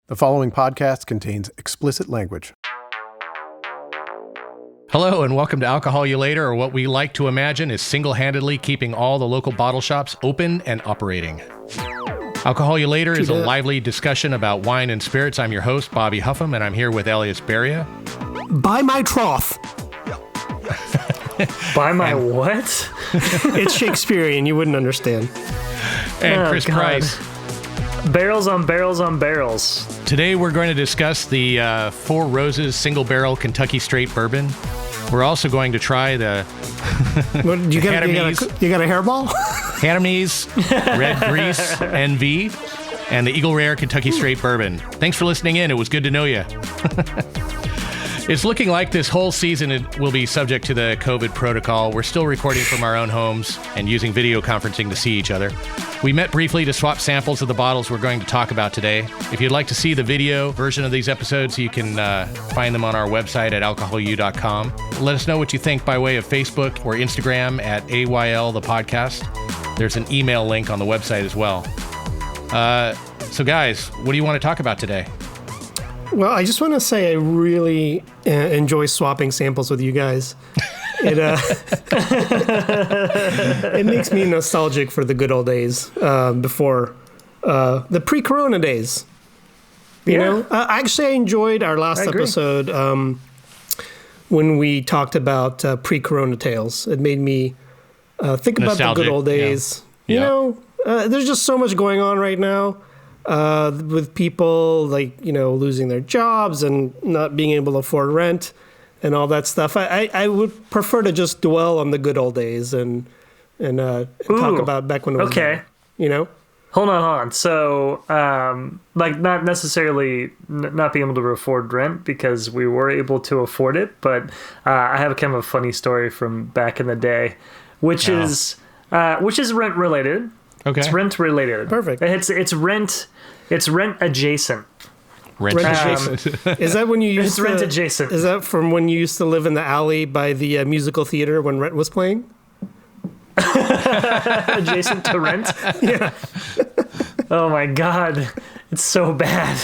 The following podcast contains explicit language. Hello and welcome to Alcohol You Later, or what we like to imagine is single-handedly keeping all the local bottle shops open and operating. Alcohol You Later is a lively discussion about wine and spirits. I'm your host, Bobby Hougham, and I'm here with Elyas Beria. Buy my trough. Buy my what? It's Shakespearean, you wouldn't understand. And Chris Price. Barrels on barrels on barrels. Today we're going to discuss the Four Roses Single Barrel Kentucky Straight Bourbon. We're also going to try the What, you got a hairball? Hermes Red Grease NV and the Eagle Rare Kentucky Straight Bourbon. Thanks for listening in. It was good to know you. It's looking like this whole season will be subject to the COVID protocol. We're still recording from our own homes and using video conferencing to see each other. We met briefly to swap samples of the bottles we're going to talk about today. If you'd like to see the video version of these episodes, you can find them on our website at alcoholu.com. Let us know what you think by way of Facebook or Instagram at AYL the podcast. There's an email link on the website as well. So guys, what do you want to talk about today? Well, I just want to say I really enjoy swapping samples with you guys. It it makes me nostalgic for the good old days before the pre-corona days. You know, actually, I enjoyed our last episode when we talked about pre-corona tales. It made me think about the good old days. Yeah. You know, there's just so much going on right now. With people losing their jobs and not being able to afford rent and all that stuff. I would prefer to just dwell on the good old days and talk about back when it was better, you know? Hold on. So, not necessarily not being able to afford rent, because we were able to afford it, but I have kind of a funny story from back in the day, which is rent related. Okay. It's rent related. Perfect. It's rent adjacent. Rent adjacent. Is that when you used rent adjacent? Is that from when you used to live in the alley by the musical theater when Rent was playing? Adjacent to Rent? Yeah. Oh my God, it's so bad.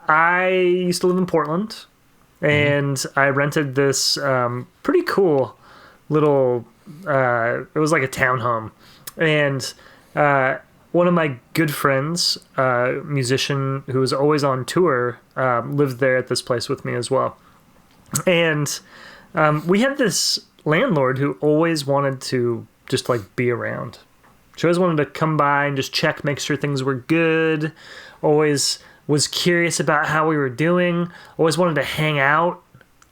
I used to live in Portland, and I rented this pretty cool little. It was like a townhome, and one of my good friends, musician who was always on tour, lived there at this place with me as well. And we had this landlord who always wanted to just be around. She always wanted to come by and just check, make sure things were good. Always was curious about how we were doing. Always wanted to hang out.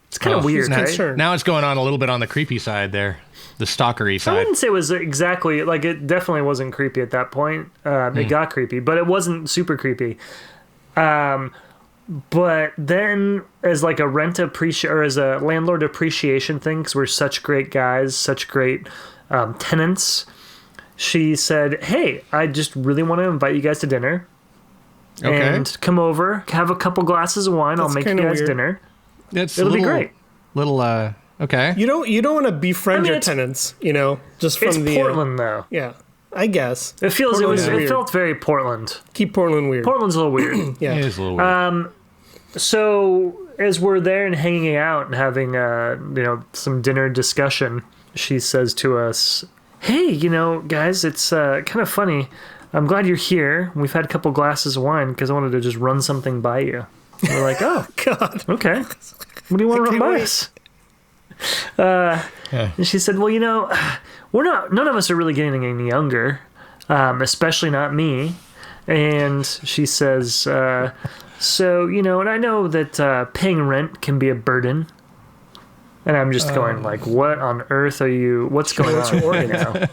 It's kind of weird, right? Now it's going on a little bit on the creepy side there. The stalkery side. I wouldn't say it was exactly, it definitely wasn't creepy at that point. It got creepy, but it wasn't super creepy. But then as a as a landlord appreciation thing, because we're such great guys, such great tenants, she said, hey, I just really want to invite you guys to dinner. Okay. And come over, have a couple glasses of wine. I'll make you guys dinner. It'll be great. Okay. You don't want to befriend your tenants, just from it's Portland though. Yeah, I guess it felt very Portland. Keep Portland weird. Portland's a little weird. Yeah, it is a little weird. So as we're there and hanging out and having some dinner discussion, she says to us, "Hey, guys, it's kind of funny. I'm glad you're here. We've had a couple glasses of wine because I wanted to just run something by you." And we're like, "Oh God, okay. What do you want to run by us?" And she said, well, none of us are really getting any younger, especially not me. And she says, and I know that paying rent can be a burden. And I'm just going what on earth what's going on right now?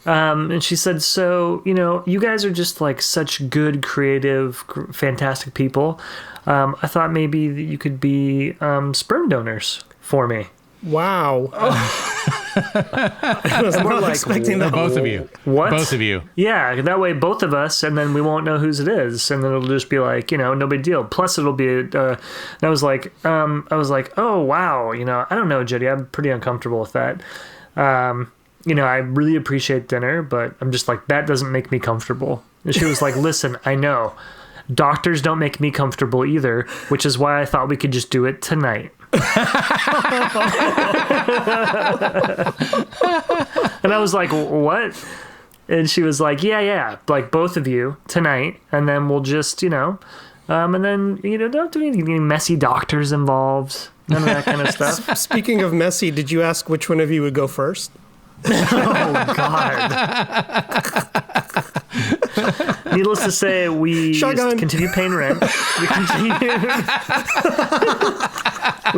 And she said, so, you guys are just such good, creative, fantastic people. I thought maybe that you could be sperm donors for me. Wow. I was not expecting that. Both of you. What? Both of you. Yeah, that way both of us, and then we won't know whose it is, and then it'll just be no big deal. Plus it'll be, and I was like, oh, wow, I don't know, Jody, I'm pretty uncomfortable with that. I really appreciate dinner, but I'm just like, that doesn't make me comfortable. And she was like, listen, I know. Doctors don't make me comfortable either, which is why I thought we could just do it tonight. And I was like, what? And she was like, yeah, like both of you tonight, and then we'll just, and then, don't do any messy doctors involved, none of that kind of stuff. Speaking of messy, did you ask which one of you would go first? Oh, God. Needless to say, we continued paying rent. We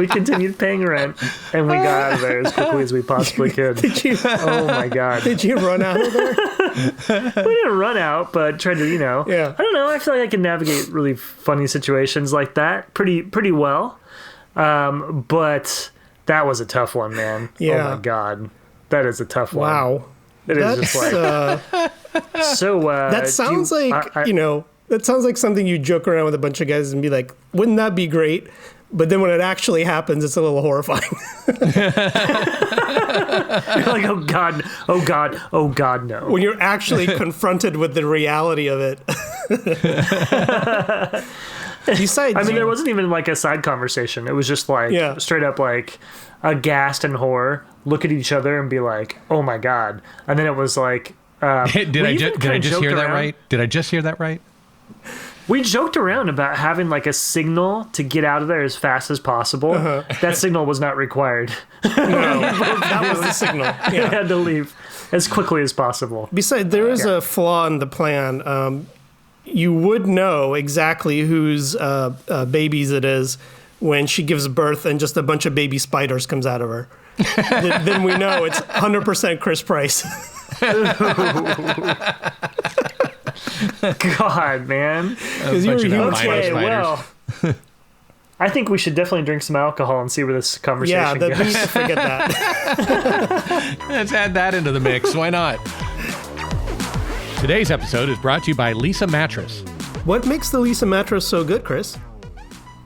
continued paying rent, and we got out of there as quickly as we possibly could. Oh, my God. Did you run out of there? We didn't run out, but tried to, Yeah. I don't know. I feel like I can navigate really funny situations like that pretty well. But that was a tough one, man. Yeah. Oh, my God. That is a tough one. Wow. It is just like... So, that sounds that sounds like something you joke around with a bunch of guys and be like, wouldn't that be great? But then when it actually happens, it's a little horrifying. You're like, oh God, no. When you're actually confronted with the reality of it. Besides, there wasn't even like a side conversation. It was just like straight up like aghast and horror, look at each other and be like, oh my God. And then it was like, did I just hear that right? Did I just hear that right? We joked around about having like a signal to get out of there as fast as possible. Uh-huh. That signal was not required. No, that was the signal. Yeah. We had to leave as quickly as possible. Besides, there is a flaw in the plan. You would know exactly whose babies it is when she gives birth and just a bunch of baby spiders comes out of her. Then we know it's 100% Chris Price. God, man. Because you're a huge okay, well, I think we should definitely drink some alcohol and see where this conversation goes. Yeah, we need to forget that. Let's add that into the mix. Why not? Today's episode is brought to you by Lisa Mattress. What makes the Lisa mattress so good, Chris?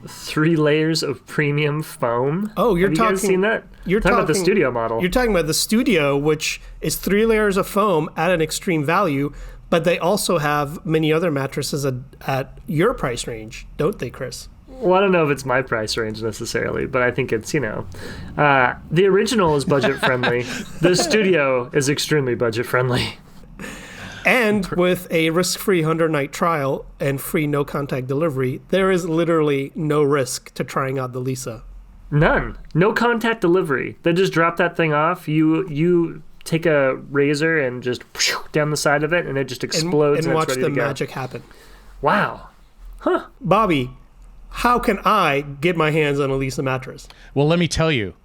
3 layers of premium foam. Oh, Have you guys seen that? You're talking about the studio model. You're talking about the studio, which is 3 layers of foam at an extreme value, but they also have many other mattresses at your price range, don't they, Chris? Well, I don't know if it's my price range necessarily, but I think it's, the original is budget friendly. The studio is extremely budget friendly. And with a risk-free 100-night trial and free no-contact delivery, there is literally no risk to trying out the Lisa. None. No contact delivery. They just drop that thing off. You take a razor and just down the side of it, and it just explodes and watch it's ready the to go. magic happen. Wow. Huh. Bobby, how can I get my hands on a Lisa mattress? Well, let me tell you.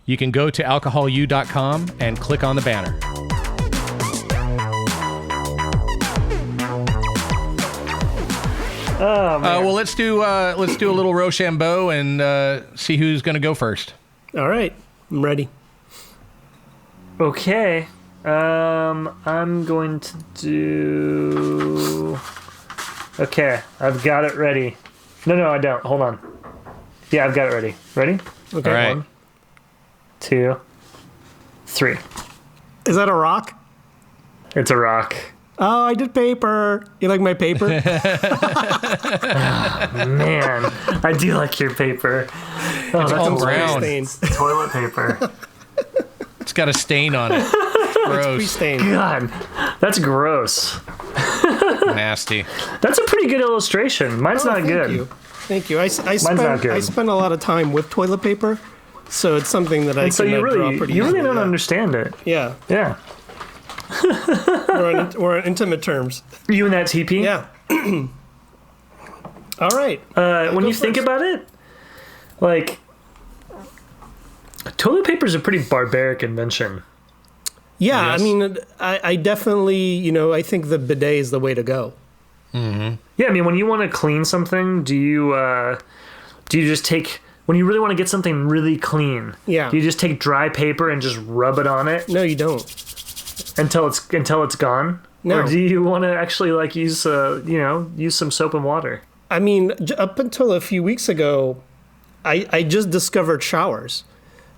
You can go to alcoholu.com and click on the banner. Oh, man. Well, let's do a little Rochambeau and see who's going to go first. All right, I'm ready. Okay, I'm going to do. Okay, I've got it ready. No, I don't. Hold on. Yeah, I've got it ready. Ready? Okay. All right. 1, 2, 3. Is that a rock? It's a rock. Oh, I did paper. You like my paper? Man, I do like your paper. Oh, It's all brown. Stains. Toilet paper. It's got a stain on it. Gross. Pre-stained. God, that's gross. Nasty. That's a pretty good illustration. Mine's not good. Thank you. I not good. I spend a lot of time with toilet paper, so it's something that I So can you draw really pretty easily. don't understand it. Yeah, Yeah. we're on intimate terms. You and that TP? Yeah. All right. When you think about it, like, toilet paper is a pretty barbaric invention. Yeah, Yes. I mean, I definitely, I think the bidet is the way to go. Mm-hmm. Yeah, I mean, when you want to clean something, do you just take, when you really want to get something really clean, Yeah. do you just take dry paper and just rub it on it No, you don't. until it's gone? No. Or do you want to actually like use some soap and water? I mean, up until a few weeks ago, I just discovered showers.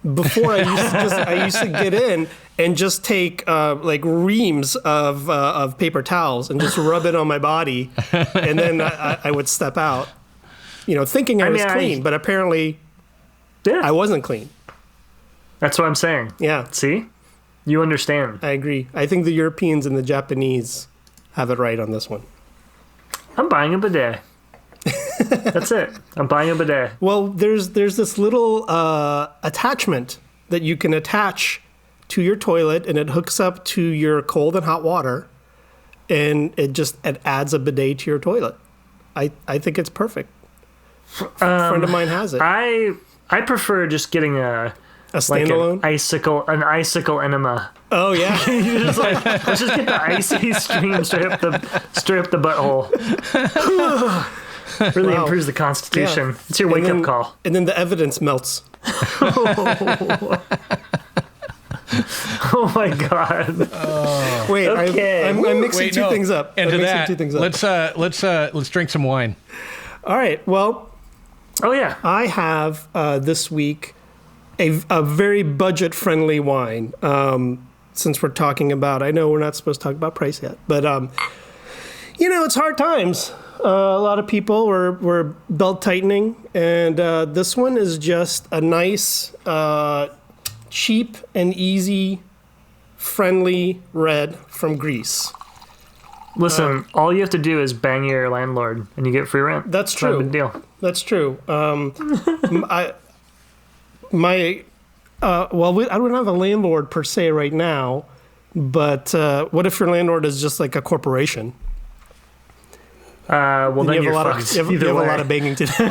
Before I used to get in and just take like reams of paper towels and just rub it on my body, and then I would step out, thinking I was clean, but apparently I wasn't clean. That's what I'm saying. Yeah. See? You understand. I agree. I think the Europeans and the Japanese have it right on this one. I'm buying a bidet. That's it. I'm buying a bidet. Well, there's this little attachment that you can attach to your toilet, and it hooks up to your cold and hot water, and it adds a bidet to your toilet. I think it's perfect. A friend of mine has it. I prefer just getting a standalone, like an icicle enema. Oh yeah. Let's just get the icy stream straight up the butthole. Really improves the constitution. Yeah. It's your wake up call. And then the evidence melts. Oh my god. Wait, okay. I'm mixing two things up. And to that, let's drink some wine. All right. Well. Oh yeah. I have this week a very budget friendly wine. Since we're talking about, I know we're not supposed to talk about price yet, but it's hard times. A lot of people were belt tightening, and this one is just a nice, cheap and easy, friendly red from Greece. Listen, all you have to do is bang your landlord, and you get free rent. That's true. Not a big deal. That's true. I don't have a landlord per se right now, but what if your landlord is just like a corporation? Well, then you're fucked. You have a lot of banging to do.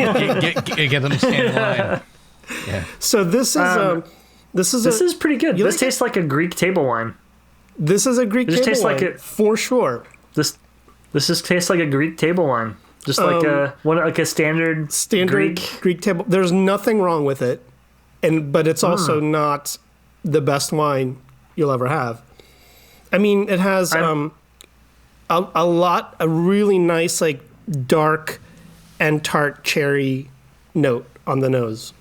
Get them to stand in line. Yeah. So this is pretty good. This tastes like a Greek table wine. This is a Greek table wine, for sure. This just tastes like a Greek table wine, just like a standard Greek table. There's nothing wrong with it, but it's also not the best wine you'll ever have. I mean, it has a really nice, like, dark and tart cherry note on the nose.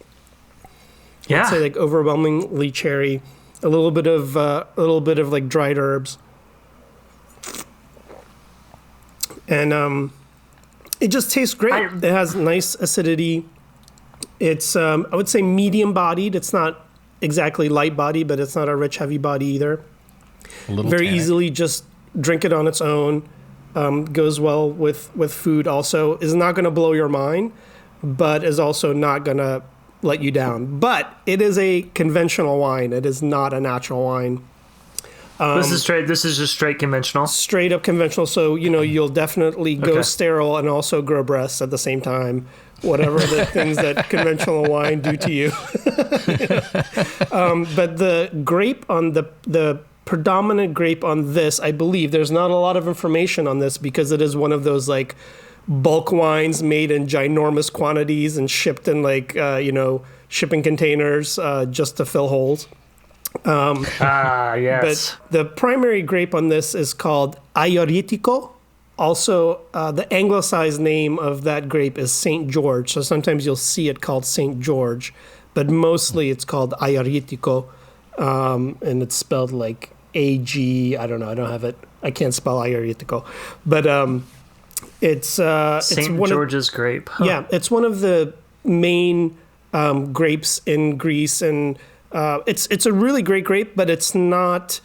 Yeah, I'd say like overwhelmingly cherry, a little bit of like dried herbs, and it just tastes great. It has nice acidity. It's I would say medium bodied. It's not exactly light bodied, but it's not a rich heavy body either. Very easily just drink it on its own. Goes well with food also. Is not going to blow your mind, but is also not going to let you down. But it is a conventional wine. It is not a natural wine. This is just straight conventional. Straight up conventional. So, you'll definitely go sterile and also grow breasts at the same time. Whatever the things that conventional wine do to you. But the grape on the predominant grape on this, I believe, there's not a lot of information on this because it is one of those like bulk wines made in ginormous quantities and shipped in like shipping containers just to fill holes. Yes. But the primary grape on this is called Aioritico. Also, the anglicized name of that grape is St. George. So sometimes you'll see it called St. George, but mostly it's called Aioritico, and it's spelled like A-G. I don't know. I don't have it. I can't spell Aioritico, but it's St. George's grape. Huh. Yeah, it's one of the main grapes in Greece, and it's a really great grape, but it's not.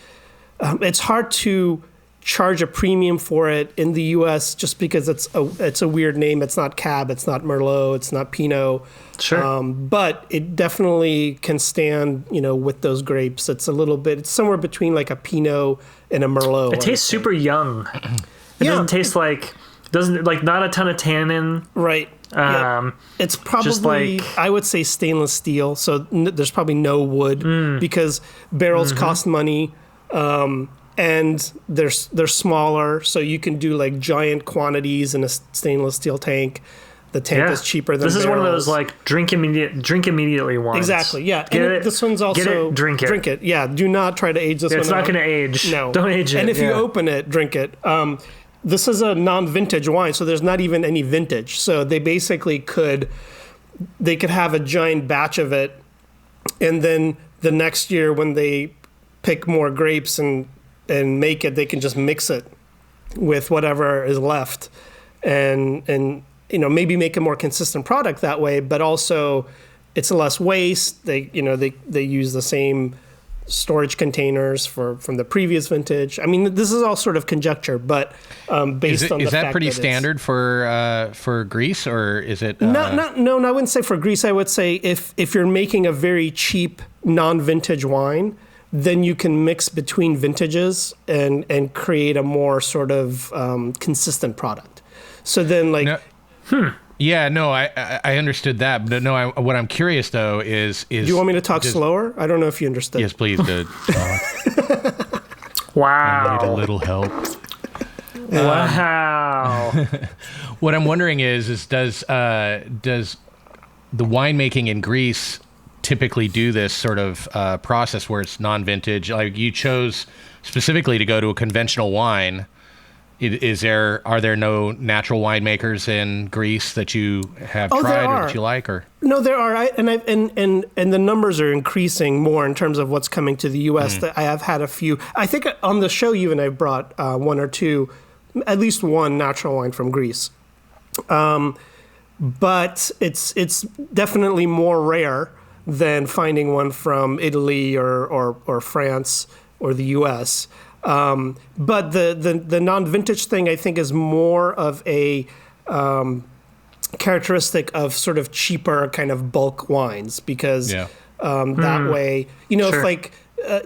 It's hard to charge a premium for it in the U.S. just because it's a weird name. It's not Cab, it's not Merlot, it's not Pinot. Sure. But it definitely can stand, with those grapes. It's it's somewhere between like a Pinot and a Merlot. It tastes super young. It doesn't taste like not a ton of tannin. Right. It's probably, I would say, stainless steel. So there's probably no wood because barrels cost money. And they're smaller, so you can do like giant quantities in a stainless steel tank. The tank is cheaper than this is barrels. one of those like drink immediately wines. Exactly, yeah. This one's also drink it. Yeah, do not try to age this one. It's not going to age. No, don't age it. And if you open it, drink it. This is a non-vintage wine, so there's not even any vintage. So they basically could have a giant batch of it and then the next year when they pick more grapes and make it, they can just mix it with whatever is left, and maybe make a more consistent product that way. But also, it's less waste. They use the same storage containers from the previous vintage. I mean, this is all sort of conjecture, but based on the fact is that pretty standard for Greece, or is it? No, I wouldn't say for Greece. I would say if you're making a very cheap non-vintage wine, then you can mix between vintages and create a more sort of consistent product. So then, like, yeah, no, I understood that, but no, what I'm curious though is do you want me to talk slower? I don't know if you understood. Yes, please. Wow. I need a little help. Wow. What I'm wondering is does the winemaking in Greece typically do this sort of process where it's non-vintage? Like, you chose specifically to go to a conventional wine. Are there no natural winemakers in Greece that you have tried or that you like? Or no, there are, and the numbers are increasing more in terms of what's coming to the U.S. I have had a few. I think on the show even I've brought one or two, at least one natural wine from Greece, but it's definitely more rare than finding one from Italy or France or the U.S. But the non-vintage thing, I think, is more of a characteristic of sort of cheaper kind of bulk wines, because that way, Sure. if like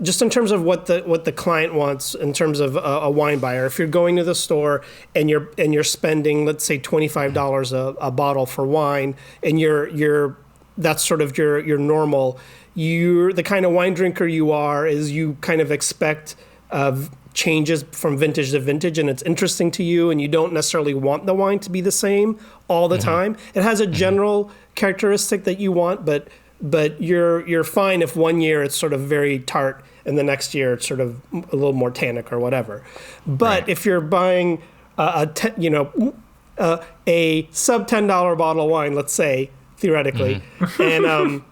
just in terms of what the client wants in terms of a wine buyer, if you're going to the store and you're spending, let's say, $25 a bottle for wine, and that's sort of your normal, the kind of wine drinker you are is you kind of expect changes from vintage to vintage, and it's interesting to you, and you don't necessarily want the wine to be the same all the time. It has a general characteristic that you want, but you're fine if one year it's sort of very tart and the next year it's sort of a little more tannic or whatever. But if you're buying a sub $10 bottle of wine, let's say theoretically, and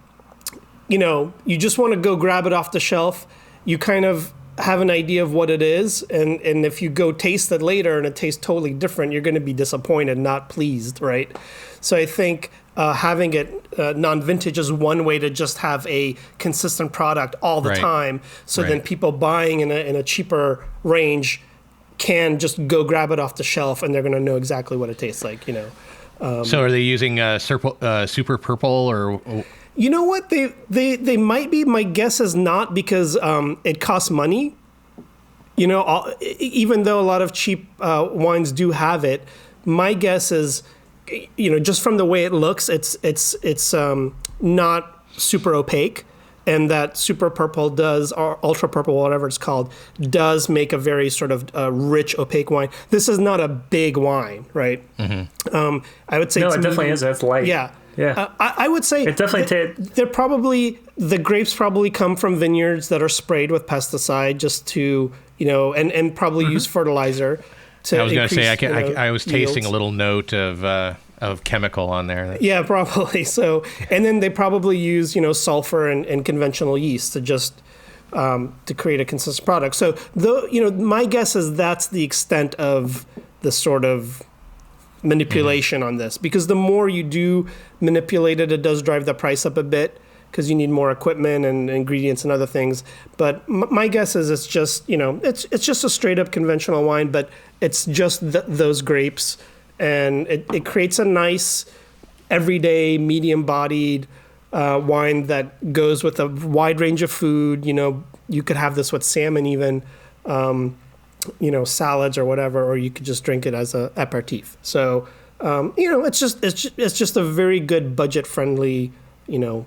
you just want to go grab it off the shelf, you kind of have an idea of what it is, and if you go taste it later and it tastes totally different, you're going to be disappointed, not pleased, right? So I think having it non-vintage is one way to just have a consistent product all the time, so then people buying in a cheaper range can just go grab it off the shelf, and they're going to know exactly what it tastes like, So are they using super purple or? You know what? They might be. My guess is not, because it costs money. Even though a lot of cheap wines do have it, my guess is, just from the way it looks, it's not super opaque, and that super purple or ultra purple, whatever it's called, does make a very sort of rich, opaque wine. This is not a big wine, right? I would say no, it definitely is. It's light. Yeah. Yeah, I would say it definitely the grapes probably come from vineyards that are sprayed with pesticide just to and probably use fertilizer. I was going to say I was tasting yields. a little note of chemical on there. Yeah, probably. So, and then they probably use sulfur and conventional yeast to just to create a consistent product. So, my guess is that's the extent of the sort of manipulation on this, because the more you do manipulate it, it does drive the price up a bit, because you need more equipment and ingredients and other things. But my guess is it's just it's just a straight up conventional wine, but it's just those grapes, and it creates a nice everyday medium bodied wine that goes with a wide range of food. You could have this with salmon even. Salads or whatever, or you could just drink it as a aperitif. So, it's just a very good budget friendly, wine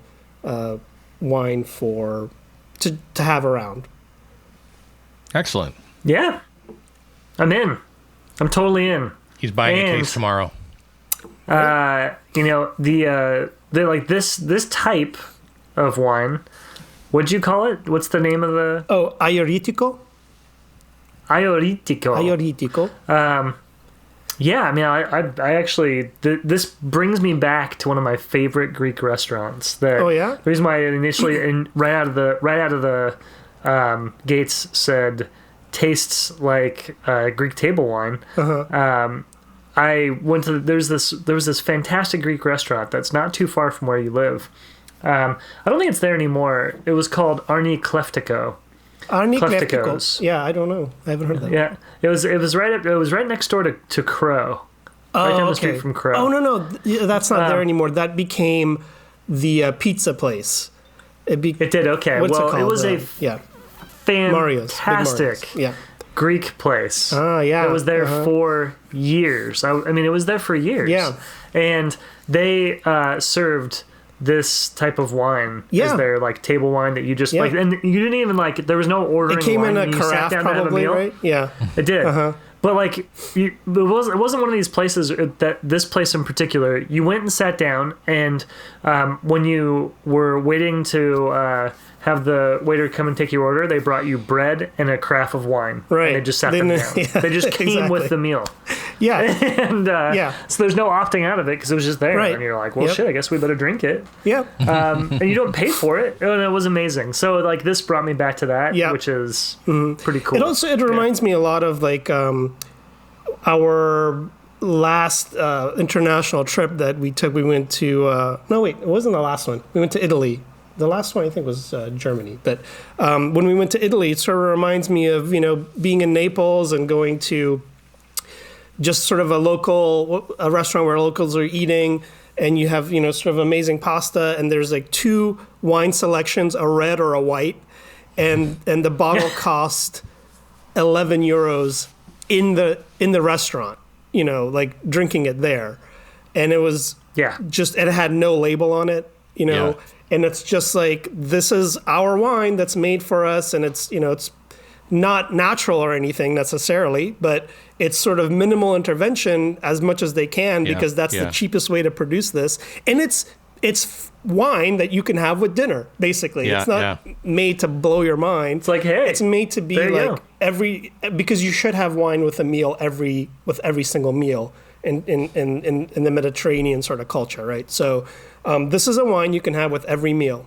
to have around. Excellent. Yeah, I'm in. I'm totally in. He's buying a case tomorrow. The like this type of wine. What'd you call it? What's the name of the? Oh, Aioritico. Yeah, I mean, I actually this brings me back to one of my favorite Greek restaurants. That, Oh, yeah? The reason why I initially right out of the gates said tastes like Greek table wine. I went to there was this fantastic Greek restaurant that's not too far from where you live. I don't think it's there anymore. It was called Arni Kleftiko. Arni Kleftikos. Yeah, I don't know. I haven't heard that. Yeah, it was right next door to Crow. Right down the street from Crow. Oh, no. That's not there anymore. That became the pizza place. It did, okay. What's it called? It was a Mario's. fantastic Yeah. Greek place. Oh, yeah. It was there for years. I mean, it was there for years. Yeah. And they served this type of wine as their like table wine that you just like, and you didn't even like. There was no ordering. It came wine in a carafe, probably, right? Yeah. It did. But like, it wasn't one of these places that this place in particular. You went and sat down, and when you were waiting to have the waiter come and take your order, they brought you bread and a carafe of wine. Right. And they just sat them down. Yeah, they just came with the meal. Yeah. And so there's no opting out of it because it was just there. Right. And you're like, well, shit, I guess we better drink it. Yeah. And you don't pay for it. And it was amazing. So like this brought me back to that, which is pretty cool. It reminds me a lot of like our last international trip that we took. We went to no, wait, it wasn't the last one. We went to Italy. The last one I think was Germany. But when we went to Italy, it sort of reminds me of being in Naples and going to just sort of a restaurant where locals are eating, and you have sort of amazing pasta, and there's like two wine selections, a red or a white, and the bottle cost 11 euros in the restaurant, like drinking it there. And it was just, it had no label on it, and it's just like, this is our wine that's made for us, and it's it's not natural or anything necessarily, but it's sort of minimal intervention as much as they can, because that's the cheapest way to produce this. And it's wine that you can have with dinner, basically. It's not made to blow your mind. It's like, hey, it's made to be like because you should have wine with a meal with every single meal in the Mediterranean sort of culture, right? So this is a wine you can have with every meal.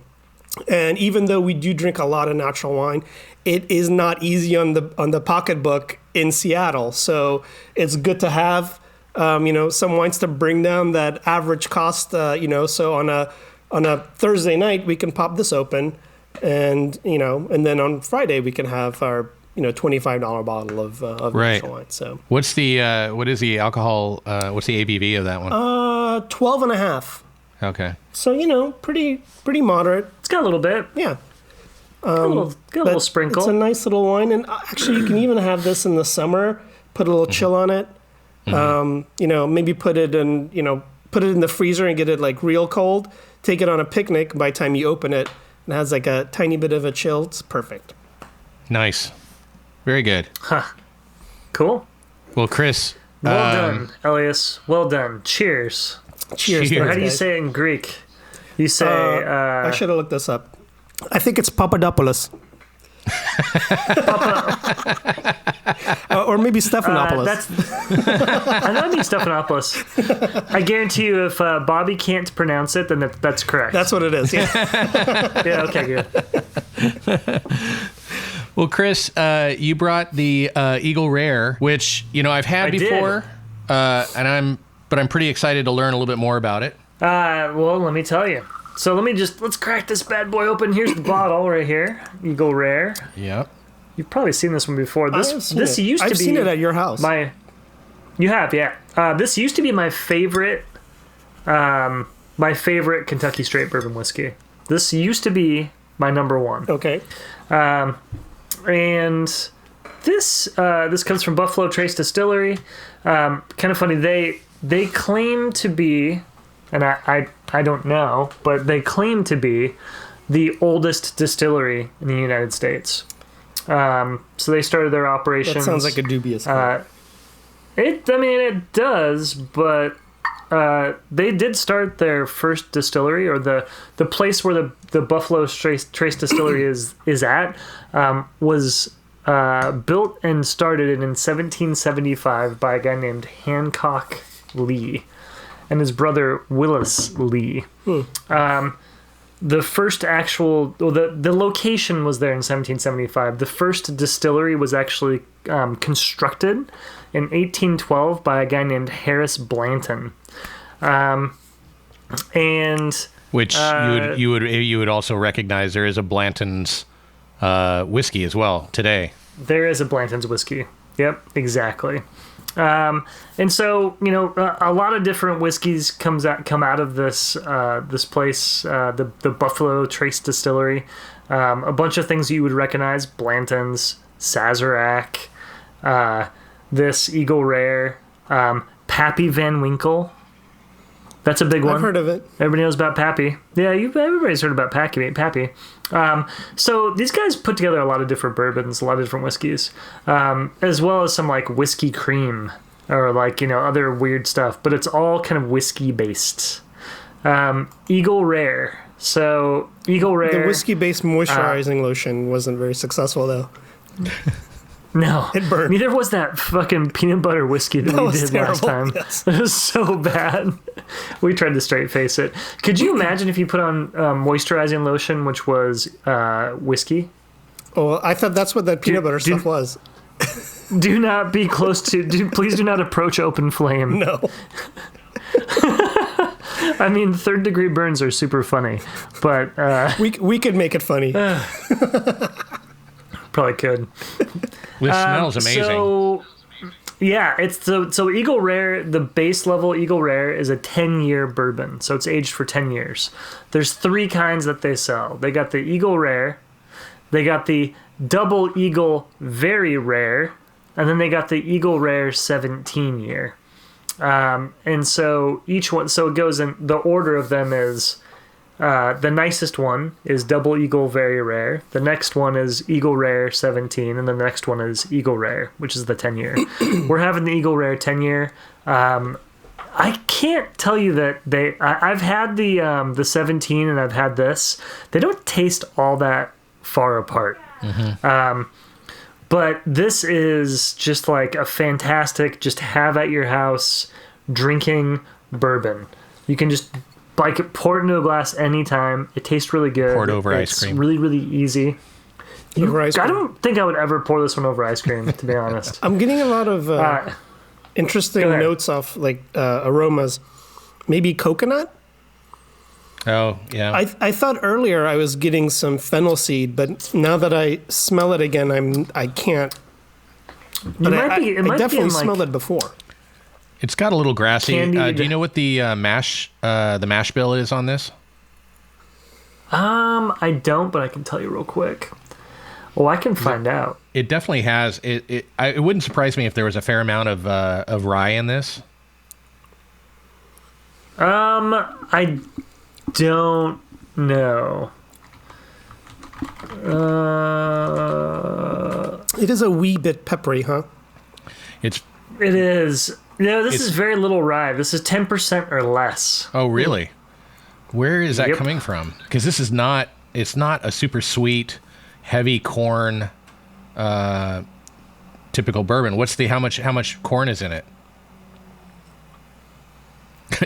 And even though we do drink a lot of natural wine, it is not easy on the pocketbook in Seattle. So it's good to have some wines to bring down that average cost. So on a Thursday night we can pop this open, and and then on Friday we can have our $25 bottle of natural wine. So what is the alcohol? What's the ABV of that one? 12.5. Okay. So pretty moderate. It's got a little bit. Yeah. Got a little sprinkle. It's a nice little wine, and actually you can even have this in the summer. Put a little chill on it. Maybe put it in the freezer and get it like real cold. Take it on a picnic. By the time you open it, it has like a tiny bit of a chill. It's perfect. Nice. Very good. Huh. Cool. Well, Chris. Well done, Elyas. Well done. Cheers. Cheers. Cheers. How do you say it in Greek? You say... I should have looked this up. I think it's Papadopoulos. Or maybe Stephanopoulos. I know it means Stephanopoulos. I guarantee you if Bobby can't pronounce it, then that's correct. That's what it is, yeah. Yeah, okay, good. Well, Chris, you brought the Eagle Rare, which I've had before, but I'm pretty excited to learn a little bit more about it. Well, let me tell you. So let's crack this bad boy open. Here's the bottle right here, Eagle Rare. Yep. You've probably seen this one before. This used to be. I've seen it at your house. You have, yeah. This used to be my favorite Kentucky Straight Bourbon whiskey. This used to be my number one. Okay. And this comes from Buffalo Trace Distillery. Kind of funny. They claim to be, and I don't know, but they claim to be the oldest distillery in the United States. So they started their operations. That sounds like a dubious claim. It does, but they did start their first distillery, or the place where the Buffalo Trace Distillery is at, was built and started in 1775 by a guy named Hancock Lee and his brother Willis Lee. The first actual, well, the location was there in 1775. The first distillery was actually constructed in 1812 by a guy named Harris Blanton, and which you would also recognize there is a Blanton's whiskey as well today. There is a Blanton's whiskey. Yep, exactly. And so, you know, a lot of different whiskeys come out of this this place, the Buffalo Trace Distillery. A bunch of things you would recognize: Blanton's, Sazerac, this Eagle Rare, Pappy Van Winkle. That's a big one. I've heard of it. Everybody knows about Pappy. Yeah, everybody's heard about Pappy. So these guys put together a lot of different bourbons, a lot of different whiskeys, as well as some like whiskey cream or like, you know, other weird stuff. But it's all kind of whiskey based. Eagle Rare. So Eagle Rare. The whiskey based moisturizing lotion wasn't very successful though. No, it burned. Neither was that fucking peanut butter whiskey that we did terrible. last time. Yes. It was so bad. We tried to straight face it. Could you imagine if you put on moisturizing lotion, which was whiskey? Oh, I thought that's what that peanut butter stuff was. Do not be close to. Please do not approach open flame. No. I mean, third degree burns are super funny, but we could make it funny. Probably could. This smells amazing. So, yeah, it's so Eagle Rare, the base level Eagle Rare is a 10-year bourbon. So it's aged for 10 years. There's 3 kinds that they sell. They got the Eagle Rare, they got the Double Eagle Very Rare, and then they got the Eagle Rare 17-year. And so each one, so it goes in, the order of them is, the nicest one is Double Eagle Very Rare. The next one is Eagle Rare 17, and the next one is Eagle Rare, which is the 10-year. We're having the Eagle Rare 10-year. I can't tell you that I've had the 17 and I've had this. They don't taste all that far apart. Mm-hmm. But this is just like a fantastic, just have at your house drinking bourbon. You can just like pour it into a glass anytime. It tastes really good. Pour it over ice cream. It's really, really easy. Over ice cream. I don't think I would ever pour this one over ice cream, to be honest. I'm getting a lot of interesting notes off like aromas. Maybe coconut? Oh, yeah. I thought earlier I was getting some fennel seed, but now that I smell it again, I can't. But I definitely smelled it before. It's got a little grassy. Do you know what the mash bill is on this? I don't, but I can tell you real quick. Well, I can find out. It definitely has. It wouldn't surprise me if there was a fair amount of rye in this. I don't know. It is a wee bit peppery, huh? It is. No, this is very little rye. This is 10% or less. Oh, really? Where is that coming from? Because this is not. It's not a super sweet, heavy corn, typical bourbon. What's how much corn is in it?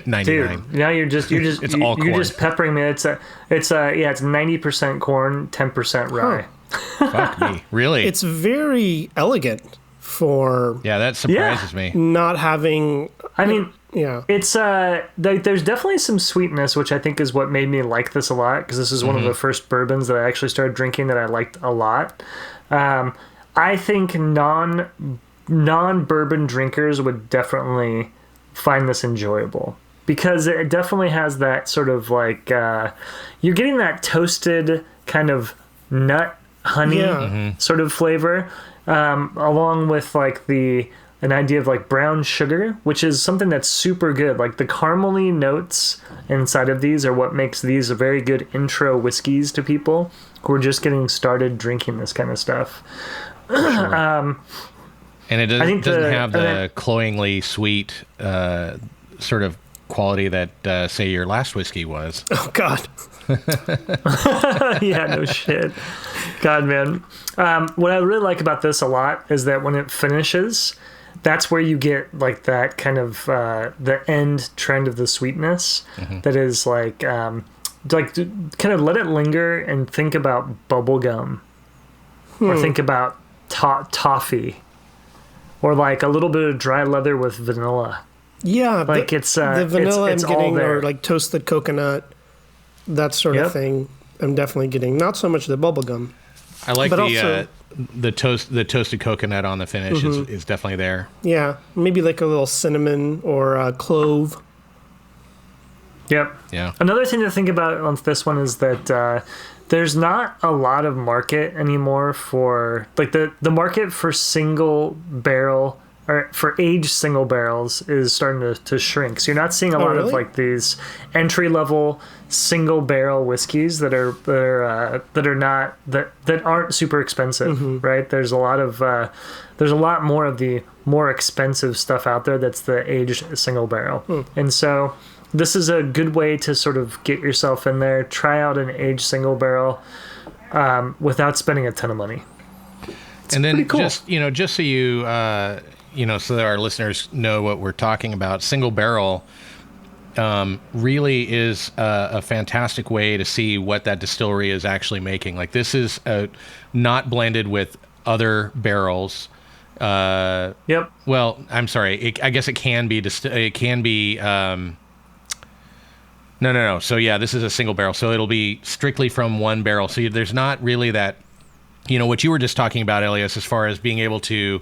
99. Dude, now you're just it's all corn. You're just peppering me. It's 90% corn, 10% rye. Huh. Fuck me, really? It's very elegant for that surprises me. Not having. I mean, yeah, it's there's definitely some sweetness, which I think is what made me like this a lot, because this is one of the first bourbons that I actually started drinking that I liked a lot. I think non-bourbon drinkers would definitely find this enjoyable, because it definitely has that sort of like you're getting that toasted kind of nut honey sort of flavor, along with like an idea of like brown sugar, which is something that's super good. Like the caramely notes inside of these are what makes these a very good intro whiskeys to people who are just getting started drinking this kind of stuff. Sure. And it doesn't have the cloyingly sweet sort of quality that, say, your last whiskey was. Oh, God. Yeah, no shit. God, man. What I really like about this a lot is that when it finishes, that's where you get like that kind of the end trend of the sweetness that is like kind of let it linger and think about bubble gum or think about toffee or like a little bit of dry leather with vanilla. Yeah, like the vanilla it's I'm getting, all there. or like toasted coconut, that sort of thing. I'm definitely getting. Not so much the bubblegum. I like but the toasted coconut on the finish is definitely there. Yeah, maybe like a little cinnamon or clove. Yep. Yeah. Another thing to think about on this one is that there's not a lot of market anymore for like the market for single barrel or for aged single barrels is starting to shrink. So you're not seeing a lot of like these entry level single barrel whiskeys that aren't super expensive, right? There's a lot more of the more expensive stuff out there that's the aged single barrel. And so this is a good way to sort of get yourself in there, try out an aged single barrel without spending a ton of money. And then cool. just so you so that our listeners know what we're talking about, single barrel really is a fantastic way to see what that distillery is actually making. Like this is not blended with other barrels. Yep. Well, I'm sorry. I guess it can be. It can be. No. So yeah, this is a single barrel. So it'll be strictly from one barrel. So there's not really that. What you were just talking about, Elyas, as far as being able to.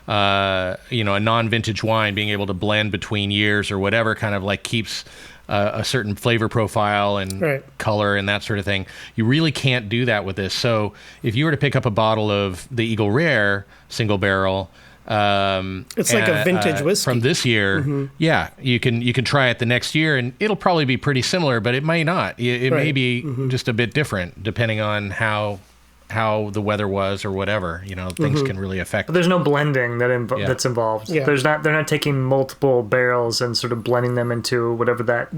A non-vintage wine being able to blend between years or whatever kind of like keeps a certain flavor profile and color and that sort of thing. You really can't do that with this. So if you were to pick up a bottle of the Eagle Rare single barrel, it's like a vintage whiskey from this year. Yeah, you can try it the next year and it'll probably be pretty similar, but it may not. It may be just a bit different depending on how the weather was or whatever, things can really affect. But there's no blending that's involved. Yeah. They're not taking multiple barrels and sort of blending them into whatever that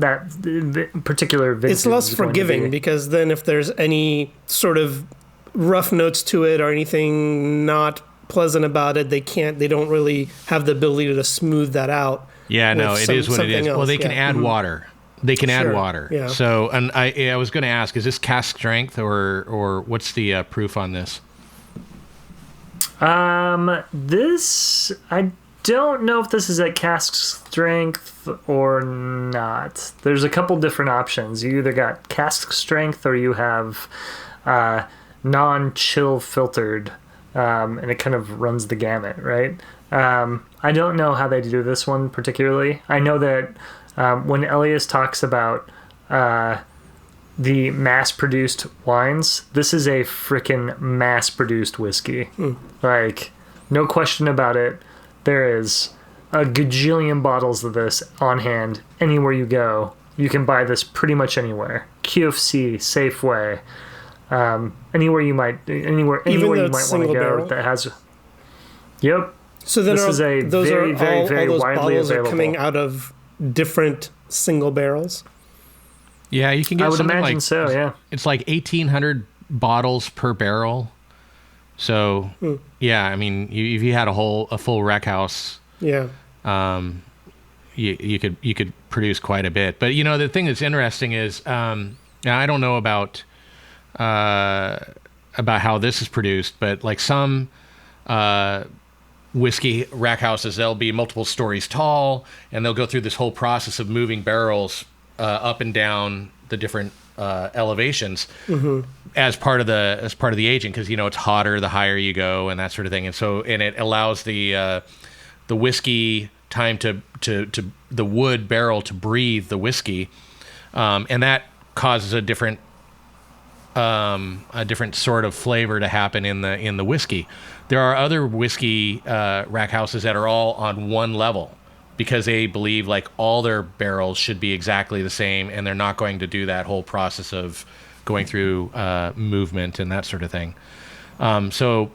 particular vintage. It's less forgiving because then if there's any sort of rough notes to it or anything not pleasant about it, they don't really have the ability to smooth that out. Yeah, no, it is what it is. Well, they can add water. They can add water. Yeah. So, and I was going to ask, is this cask strength or what's the proof on this? This, I don't know if this is at cask strength or not. There's a couple different options. You either got cask strength or you have non-chill filtered, and it kind of runs the gamut, right? I don't know how they do this one particularly. I know that when Elyas talks about the mass-produced wines, this is a frickin' mass-produced whiskey. Like, no question about it. There is a gajillion bottles of this on hand anywhere you go. You can buy this pretty much anywhere. QFC, Safeway, anywhere you might want to go that has. Yep. So then this is a those very, are very, all very those widely bottles available. Are coming out of different single barrels. Yeah, you can get. I would something imagine like, so. Yeah, it's like 1,800 bottles per barrel. So yeah, I mean, if you had a full rec house, yeah, you could produce quite a bit. But the thing that's interesting is, now I don't know about how this is produced, but like some whiskey rack houses, they'll be multiple stories tall, and they'll go through this whole process of moving barrels up and down the different elevations as part of the aging, because it's hotter the higher you go and that sort of thing, and it allows the whiskey time to the wood barrel to breathe the whiskey, and that causes a different sort of flavor to happen in the whiskey. There are other whiskey rack houses that are all on one level because they believe like all their barrels should be exactly the same, and they're not going to do that whole process of going through movement and that sort of thing. So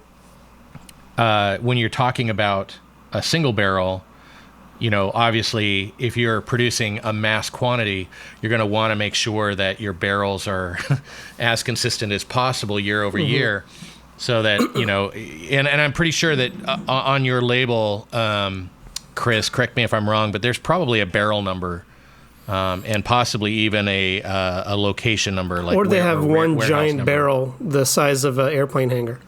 when you're talking about a single barrel, obviously, if you're producing a mass quantity, you're going to want to make sure that your barrels are as consistent as possible year over year, so that, and I'm pretty sure that on your label, Chris, correct me if I'm wrong, but there's probably a barrel number, and possibly even a location number. Or they have one giant barrel the size of an airplane hangar.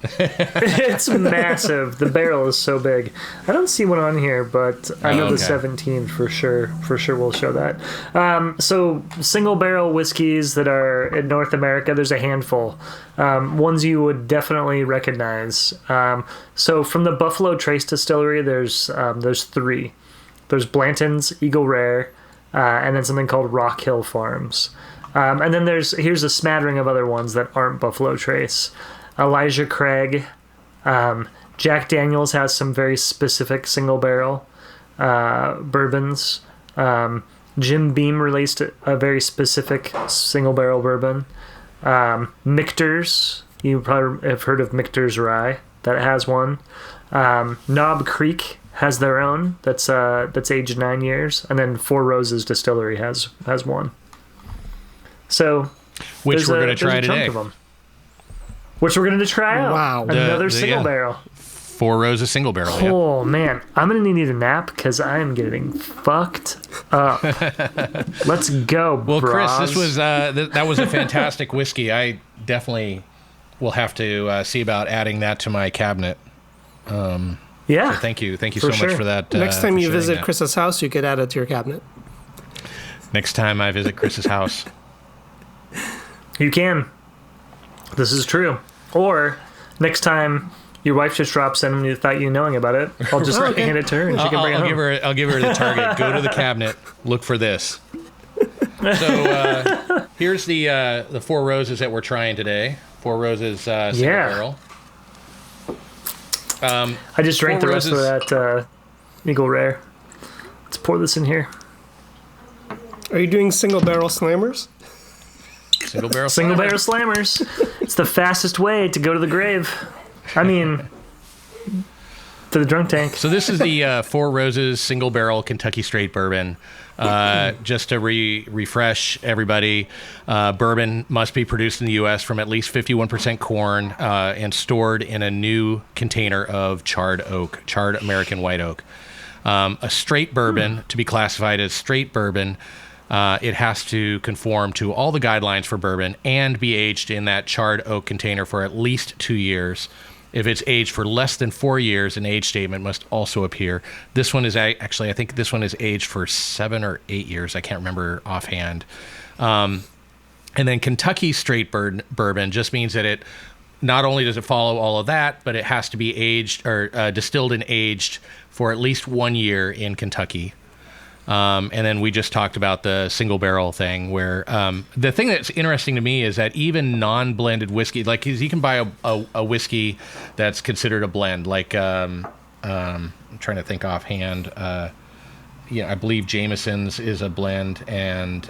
It's massive. The barrel is so big. I don't see one on here, but I know the 17 for sure. For sure, we'll show that. So single barrel whiskeys that are in North America, there's a handful. Ones you would definitely recognize. So from the Buffalo Trace Distillery, there's 3. There's Blanton's, Eagle Rare, and then something called Rock Hill Farms. And then here's a smattering of other ones that aren't Buffalo Trace. Elijah Craig, Jack Daniels has some very specific single barrel bourbons. Jim Beam released a very specific single barrel bourbon. Michter's, you probably have heard of Michter's Rye, that has one. Knob Creek has their own that's aged 9 years, and then Four Roses Distillery has one. So which we're going to try today. Which we're going to try out. Wow. Another single barrel. Four Roses single barrel. Oh, man. I'm going to need a nap because I am getting fucked up. Let's go, Well, bros. Chris, this was that was a fantastic whiskey. I definitely will have to see about adding that to my cabinet. Yeah. So thank you so much for that. Next time you visit that. Chris's house, you could add it to your cabinet. Next time I visit Chris's house. You can. This is true. Or next time your wife just drops in without you knowing about it, I'll just hand it to her and she can bring it home. I'll give her the target. Go to the cabinet. Look for this. So here's the Four Roses that we're trying today. Four Roses single barrel. I just drank the rest of that Eagle Rare. Let's pour this in here. Are you doing single barrel slammers? Single barrel slammers. It's the fastest way to go to the grave. I mean, to the drunk tank. So this is the Four Roses single barrel Kentucky straight bourbon. Just to refresh everybody, bourbon must be produced in the U.S. from at least 51% corn and stored in a new container of charred American white oak. A straight bourbon, to be classified as straight bourbon, it has to conform to all the guidelines for bourbon and be aged in that charred oak container for at least 2 years. If it's aged for less than 4 years, an age statement must also appear. This one is actually, I think this one is aged for 7 or 8 years. I can't remember offhand. And then Kentucky straight bourbon just means that it not only does it follow all of that, but it has to be aged or distilled and aged for at least 1 year in Kentucky. And then we just talked about the single barrel thing where the thing that's interesting to me is that even non-blended whiskey, like you can buy a whiskey that's considered a blend, like I'm trying to think offhand. I believe Jameson's is a blend, and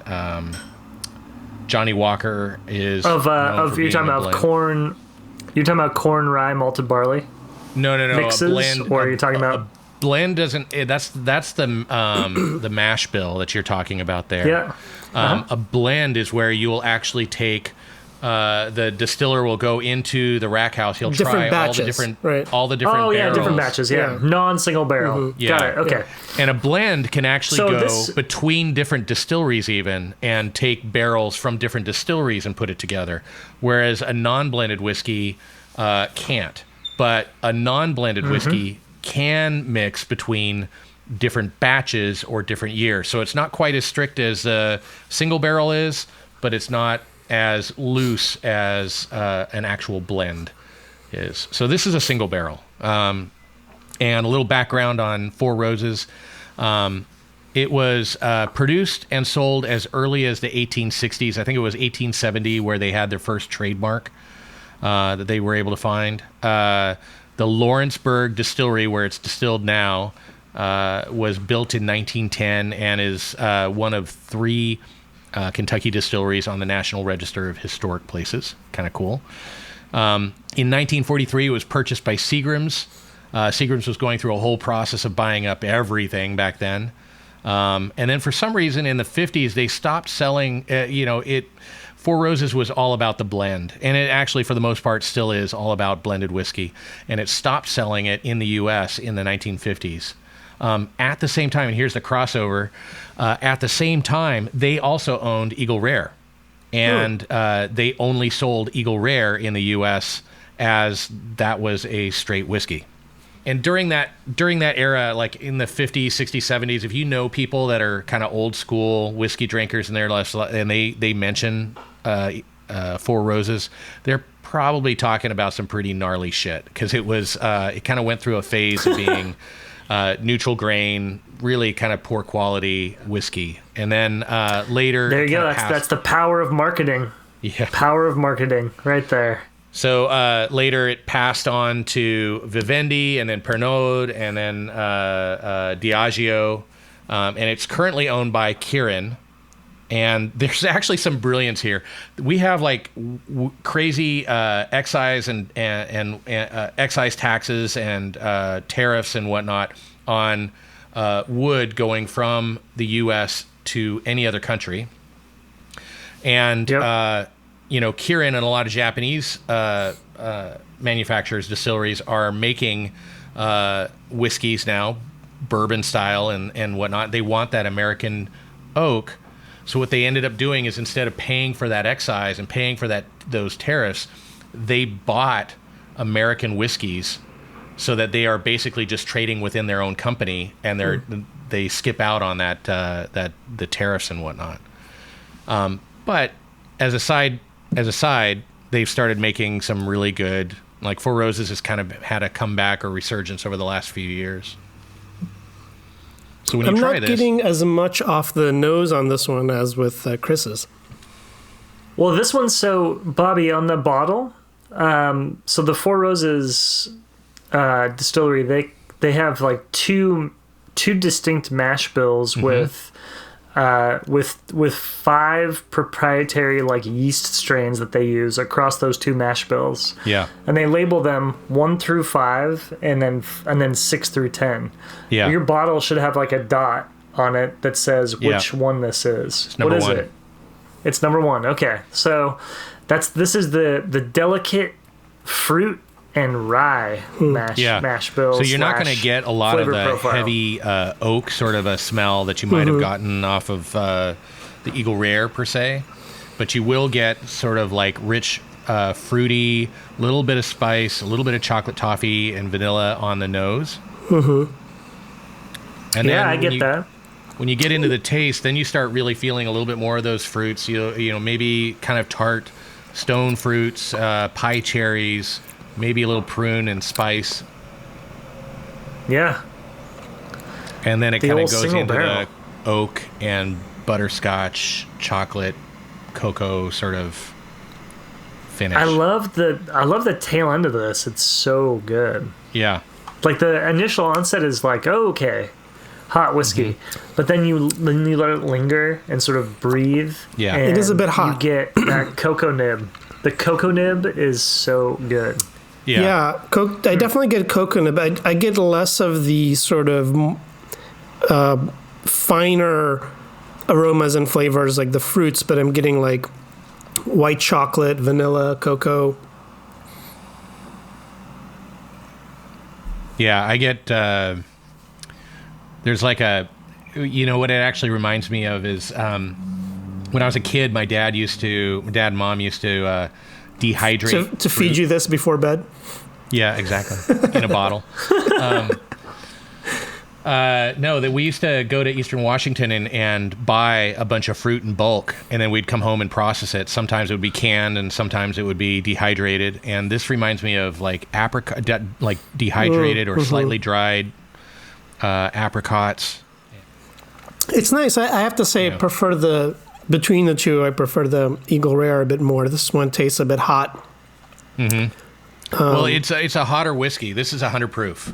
Johnny Walker is you're talking about corn. You're talking about corn, rye, malted barley. No. Mixes, a blend, or are you talking about? Blend doesn't. That's the mash bill that you're talking about there. Yeah. A blend is where you will actually take. The distiller will go into the rack house. He'll try all the different barrels. Different batches. Yeah. Non-single barrel. Mm-hmm. Got it. Okay. And a blend can actually go between different distilleries even and take barrels from different distilleries and put it together, whereas a non-blended whiskey can't. But a non-blended whiskey can mix between different batches or different years. So it's not quite as strict as a single barrel is, but it's not as loose as an actual blend is. So this is a single barrel. And a little background on Four Roses. It was produced and sold as early as the 1860s. I think it was 1870 where they had their first trademark that they were able to find. The Lawrenceburg distillery, where it's distilled now, was built in 1910 and is one of 3 Kentucky distilleries on the National Register of Historic Places. Kind of cool. In 1943, it was purchased by Seagram's Seagram's was going through a whole process of buying up everything back then. And then for some reason in the 50s, they stopped selling, Four Roses was all about the blend. And it actually, for the most part, still is all about blended whiskey. And it stopped selling it in the U.S. in the 1950s. At the same time, and here's the crossover, at the same time, they also owned Eagle Rare. And they only sold Eagle Rare in the U.S. as that was a straight whiskey. And during that era, like in the 50s, 60s, 70s, if you know people that are kind of old school whiskey drinkers and they mention Four Roses, they're probably talking about some pretty gnarly shit, because it kind of went through a phase of being neutral grain, really kind of poor quality whiskey. And then later... There you go. That's the power of marketing. Yeah. Power of marketing right there. So later it passed on to Vivendi, and then Pernod, and then Diageo. And it's currently owned by Kirin. And there's actually some brilliance here. We have like crazy excise and excise taxes and tariffs and whatnot on wood going from the U.S. to any other country. And, Kirin and a lot of Japanese manufacturers, distilleries, are making whiskeys now, bourbon style and whatnot. They want that American oak. So what they ended up doing is, instead of paying for that excise and paying for those tariffs, they bought American whiskeys, so that they are basically just trading within their own company, and they skip out on the tariffs and whatnot. But as a side, they've started making some really good, like Four Roses has kind of had a comeback or resurgence over the last few years. So when I'm you try not getting as much off the nose on this one as with Chris's. Well, this one's Bobby, on the bottle. So the Four Roses distillery, they have like two distinct mash bills with 5 proprietary like yeast strains that they use across those 2 mash bills. Yeah. And they label them 1 through 5 and then 6 through 10. Yeah. Your bottle should have like a dot on it that says which one this is. It's number 1. What is it? It's number 1. Okay. So this is the delicate fruit and rye mash bill. So you're not going to get a lot of the profile. Heavy oak sort of a smell that you might have gotten off of the Eagle Rare per se, but you will get sort of like rich, fruity, little bit of spice, a little bit of chocolate toffee and vanilla on the nose. Mm-hmm. And then I get that. When you get into the taste, then you start really feeling a little bit more of those fruits. You know, maybe kind of tart stone fruits, pie cherries. Maybe a little prune and spice. Yeah. And then it kind of goes into the oak and butterscotch, chocolate, cocoa sort of finish. I love the tail end of this. It's so good. Yeah. Like the initial onset is like, oh, okay, hot whiskey. Mm-hmm. But then you let it linger and sort of breathe. Yeah. It is a bit hot. You get that cocoa nib. The cocoa nib is so good. Yeah, I definitely get coconut, but I get less of the sort of finer aromas and flavors like the fruits, but I'm getting like white chocolate, vanilla, cocoa. Yeah, I get, there's like what it actually reminds me of is when I was a kid, my dad and mom used to dehydrate to feed you this before bed. Yeah, exactly. In a bottle. No, that we used to go to Eastern Washington and buy a bunch of fruit in bulk, and then we'd come home and process it. Sometimes it would be canned, and sometimes it would be dehydrated. And this reminds me of like apricot, like dehydrated or slightly dried apricots. It's nice. I have to say, I prefer between the two, I prefer the Eagle Rare a bit more. This one tastes a bit hot. Mm-hmm. Well, it's a hotter whiskey. This is 100 proof.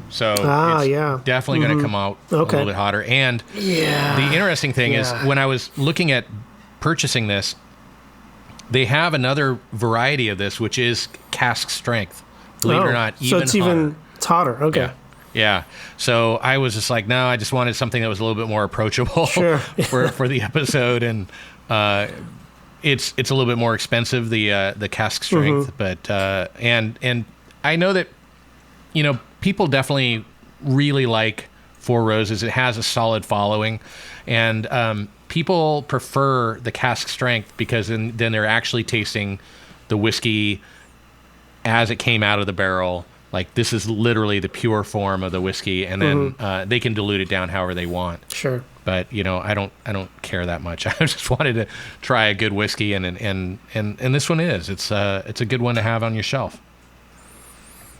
So it's definitely going to come out a little bit hotter. And the interesting thing is, when I was looking at purchasing this, they have another variety of this, which is cask strength. Believe it or not, even It's hotter. Okay. Yeah. So I was just like, no, I just wanted something that was a little bit more approachable for the episode, and it's a little bit more expensive, the cask strength, but and I know that people definitely really like Four Roses. It has a solid following, and people prefer the cask strength because then they're actually tasting the whiskey as it came out of the barrel. Like, this is literally the pure form of the whiskey, and then they can dilute it down however they want. Sure. But I don't care that much. I just wanted to try a good whiskey, and this one is. It's a good one to have on your shelf.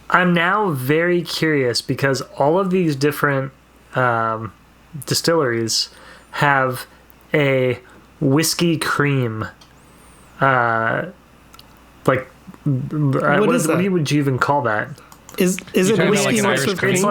I'm now very curious because all of these different distilleries have a whiskey cream. What would you even call that? Is it whiskey like Irish cream?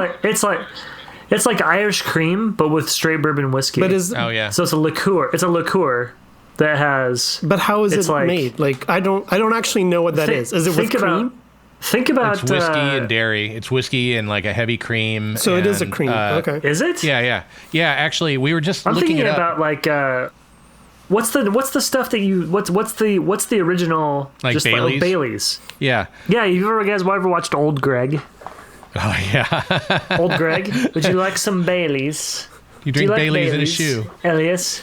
It's like Irish cream, but with straight bourbon whiskey. But oh yeah. So it's a liqueur. It's a liqueur that has. But how is it made? Like I don't actually know what that is. Is it with cream? Think about it's whiskey and dairy. It's whiskey and like a heavy cream. So it is a cream. Okay. Is it? Yeah. Actually, we were just. I'm looking thinking it about up. like. What's the stuff that you what's the original like just Bailey's? Like Bailey's? Yeah. Yeah, you guys ever watched Old Greg? Oh yeah. Old Greg, would you like some Baileys? You drink like Bailey's in a shoe. Elyas.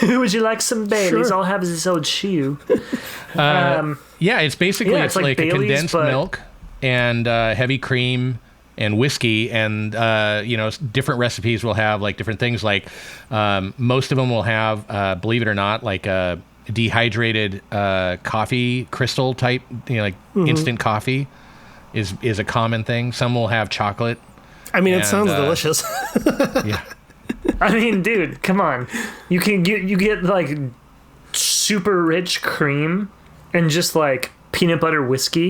Would you like some Baileys? Sure. I'll have this old shoe. Yeah, it's basically it's like a Bailey's, condensed milk and heavy cream and whiskey, and different recipes will have like different things. Like most of them will have, believe it or not, like a dehydrated coffee crystal type, instant coffee is a common thing. Some will have chocolate. I mean, it sounds delicious. Yeah. I mean, dude, come on. You get like super rich cream and just like peanut butter whiskey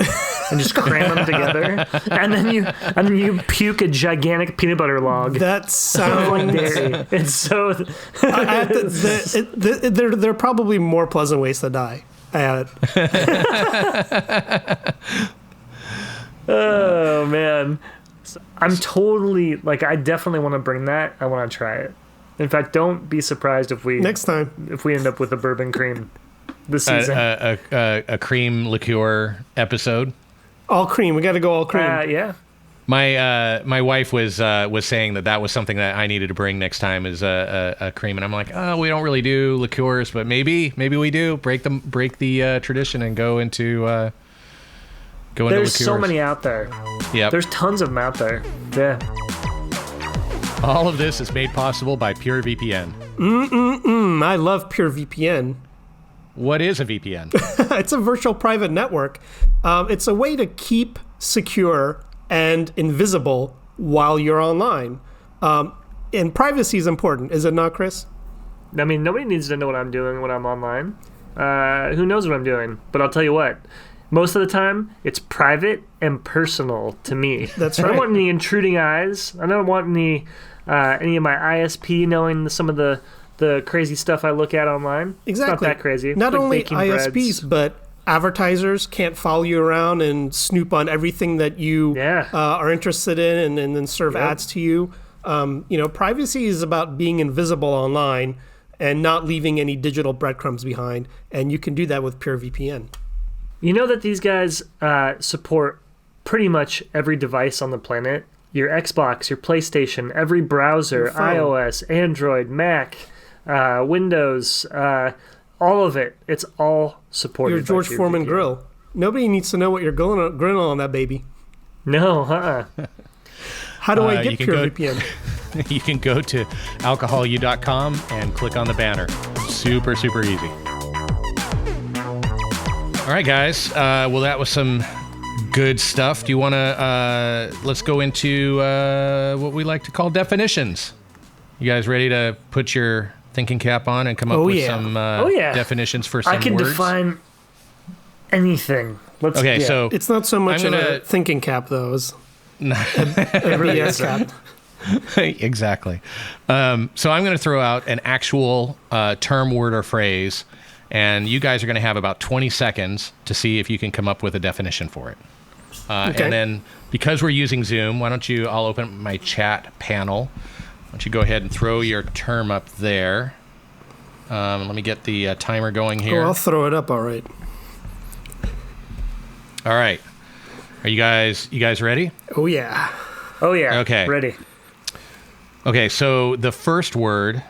and just cram them together, and then you puke a gigantic peanut butter log. That sounds like dairy. It's so. There are probably more pleasant ways to die. Oh man, I'm totally like. I definitely want to bring that. I want to try it. In fact, don't be surprised if we next time if we end up with a bourbon cream this season. A cream liqueur episode. All cream. We got to go all cream. Yeah. My wife was saying that was something that I needed to bring next time is a cream, and I'm like, oh, we don't really do liqueurs, but maybe we do break the tradition and go into There's liqueurs. so many out there. Yeah, there's tons of them out there. Yeah. All of this is made possible by PureVPN. I love PureVPN. What is a VPN? It's a virtual private network. It's a way to keep secure and invisible while you're online. And privacy is important, is it not, Chris? I mean, nobody needs to know what I'm doing when I'm online. Who knows what I'm doing? But I'll tell you what. Most of the time, it's private and personal to me. That's right. I right. don't want any intruding eyes. I don't want any of my ISP knowing some of the crazy stuff I look at online. Exactly. It's not that crazy. Not like only baking ISPs, breads. but advertisers can't follow you around and snoop on everything that you are interested in and then serve ads to you. Privacy is about being invisible online and not leaving any digital breadcrumbs behind. And you can do that with PureVPN. You know that these guys support pretty much every device on the planet. Your Xbox, your PlayStation, every browser, iOS, Android, Mac, Windows, all of it. It's all supported. Your George by Foreman PureVPN. grill. Nobody needs to know what you're grilling on that baby. No, How do I get you can PureVPN? You can go to alcoholu.com and click on the banner. Super, super easy. All right, guys. Well, that was some good stuff. Do you want to, let's go into what we like to call definitions. You guys ready to put your thinking cap on and come up with some definitions for some words? I can define anything. So it's not so much a thinking cap, though. It's a BS cap. Exactly. So I'm going to throw out an actual term, word, or phrase, and you guys are going to have about 20 seconds to see if you can come up with a definition for it. Okay. And then because we're using Zoom, I'll open up my chat panel. Why don't you go ahead and throw your term up there. Let me get the timer going here. Oh, I'll throw it up. All right. All right. Are you guys ready? Oh, yeah. Oh, yeah. Okay. Ready. Okay, so the first word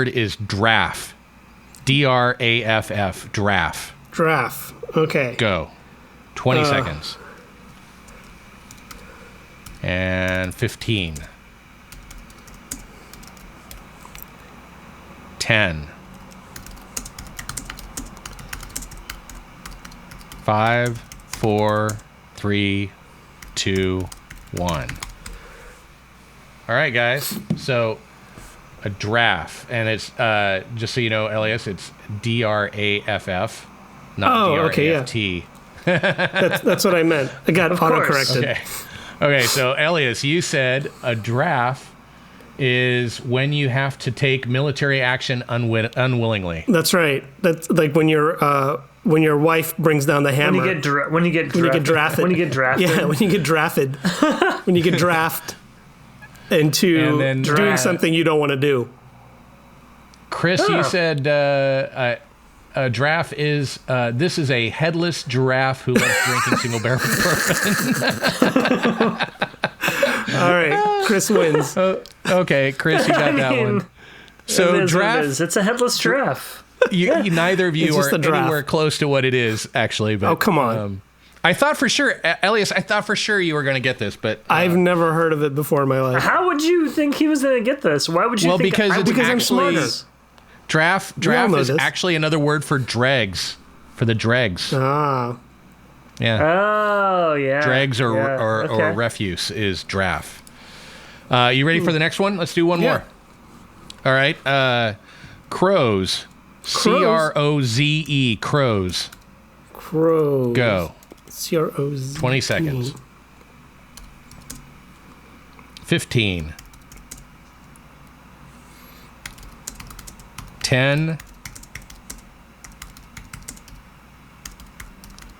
is draft. DRAFF, draft. Draft. Okay. Go. 20 seconds. And 15. 10. 5, 4, 3, 2, 1. All right, guys. So a draft, and it's just so you know, Elyas, it's DRAFF, not DRAFT. That's what I meant. I got auto-corrected. Okay, so Elyas, you said a draft is when you have to take military action unwillingly. That's right. That's like when your wife brings down the hammer. When you get drafted. When you get drafted. When you get drafted into doing something you don't want to do. Chris, you said a giraffe is this is a headless giraffe who loves drinking single barrel bourbon. All right, Chris wins. Okay, Chris, you got that one. So giraffe, it's a headless giraffe. Neither of you are anywhere anywhere close to what it is, actually. But, oh, come on. I thought for sure, Elyas, you were going to get this, but I've never heard of it before in my life. How would you think he was going to get this? Why would you think? Because I'm smarter. Draft is actually another word for dregs, for the dregs. Ah. Yeah. Oh, yeah. Dregs or refuse is draft. You ready for the next one? Let's do one more. All right. Crows. CROZE. Crows. Crows. Go. CROZ. 20 seconds. 15. 10.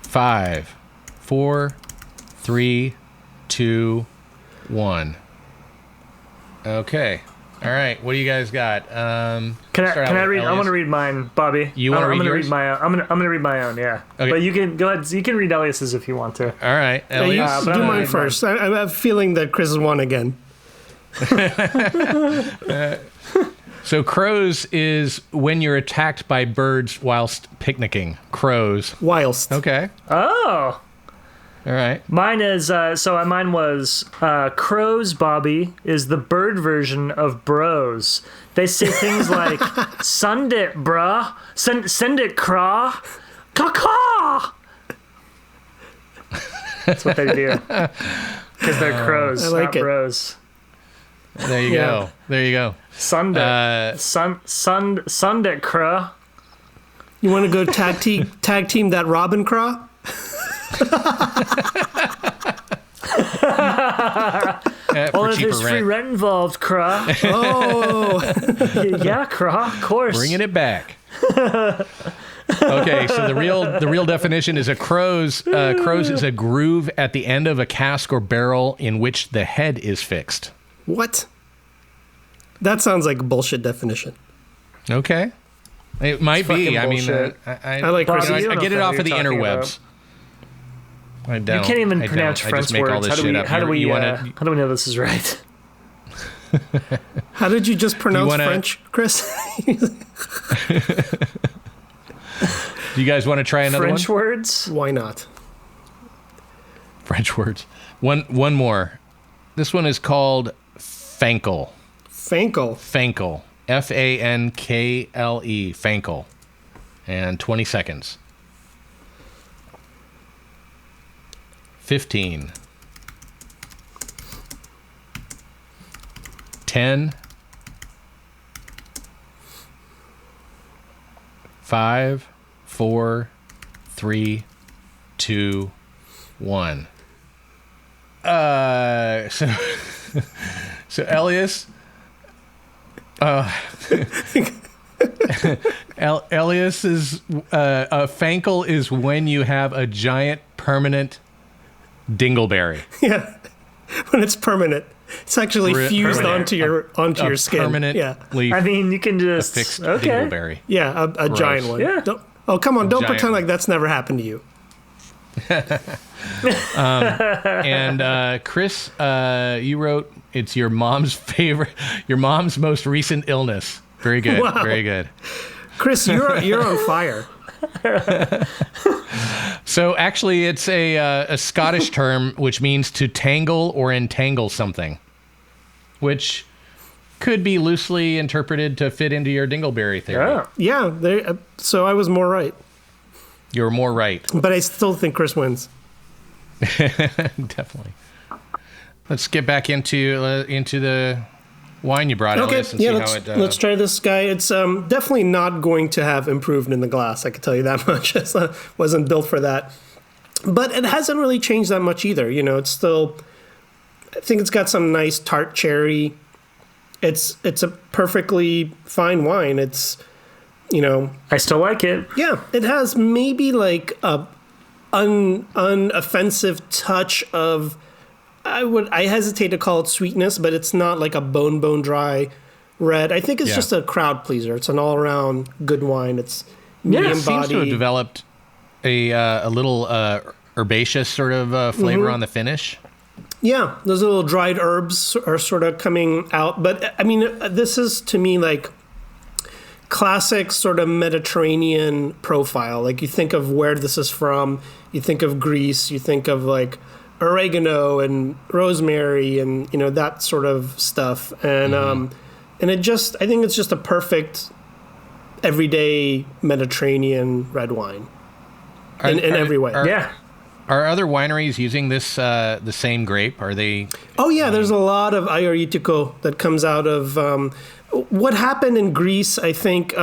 5, 4, 3, 2, 1. Okay. All right. What do you guys got? Can I read? I want to read mine, Bobby. You want to read yours? I'm gonna read my own. Yeah. Okay. But you can go ahead. You can read Elyas's if you want to. All right. Elyas. Do mine first. I have a feeling that Chris has won again. So crows is when you're attacked by birds whilst picnicking. Crows. Whilst. Okay. Oh. All right. Mine is mine was crows. Bobby is the bird version of bros. They say things like "send it, bruh," "send it, craw," "caw." That's what they do because they're crows, I like not it. bros. There you go. There you go. Sunday, Sunday, craw. You want to go tag team that Robin Craw? Well, if there's free rent involved, craw. Oh, yeah, craw, of course. Bringing it back. Okay, so the real definition is a crows is a groove at the end of a cask or barrel in which the head is fixed. what? That sounds like a bullshit definition. Okay. It might be. I mean, I like Chris. I get it off of the interwebs. You can't even pronounce I French just make all words. this shit up. How do we wanna, know this is right? How did you just pronounce French, Chris? Do you guys want to try another French one? words? Why not? French words. One more. This one is called Fankle. Fankle. Fankle. Fankle. Fankle. And 20 seconds. 15. 10. 5, 4, 3, 2, 1. So Elyas, Elyas is a fankle is when you have a giant permanent dingleberry. Yeah, when it's permanent, it's actually fused permanent. onto your skin. Permanently I mean, you can just fixed okay. dingleberry. Yeah, a giant one. Yeah. Come on! Don't pretend one. like that's never happened to you. And Chris, you wrote it's your mom's most recent illness. Very good. Wow. Very good. Chris, you're on fire. So actually, it's a Scottish term which means to tangle or entangle something, which could be loosely interpreted to fit into your dingleberry theory. Yeah. Yeah. So I was more right, You're more right. but I still think Chris wins. Definitely. Let's get back into the wine you brought, Okay, Elyas, and yeah, see how it. let's try this guy. It's definitely not going to have improved in the glass. I can tell you that much. It wasn't built for that. But it hasn't really changed that much either. You know, it's still. I think it's got some nice tart cherry. It's a perfectly fine wine. It's, you know. I still like it. Yeah, it has maybe like a unoffensive touch of. I hesitate to call it sweetness, but it's not like a bone dry red. I think it's just a crowd pleaser. It's an all around good wine. It's medium seems body. to have developed a little herbaceous sort of flavor on the finish. Yeah, those little dried herbs are sort of coming out. But I mean, this is to me like classic sort of Mediterranean profile. Like you think of where this is from, you think of Greece, you think of like oregano and rosemary and, you know, that sort of stuff. And and I think it's just a perfect everyday Mediterranean red wine in every way. Are other wineries using this the same grape? Are they? Oh yeah, there's a lot of Ayaritico that comes out of what happened in Greece. I think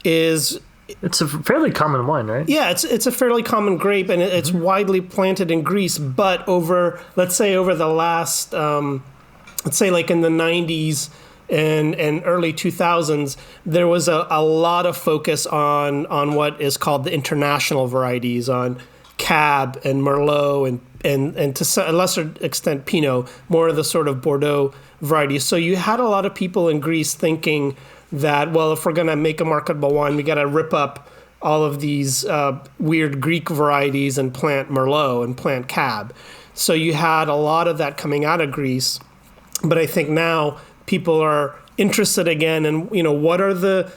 is it's a fairly common wine, right? Yeah, it's a fairly common grape, and it's widely planted in Greece. But over the last, let's say like in the 90s and early 2000s, there was a lot of focus on what is called the international varieties, on Cab and Merlot and to a lesser extent Pinot, more of the sort of Bordeaux varieties. So you had a lot of people in Greece thinking that, well, if we're going to make a marketable wine, we got to rip up all of these weird Greek varieties and plant Merlot and plant Cab. So you had a lot of that coming out of Greece. But I think now people are interested again in, you know, what are the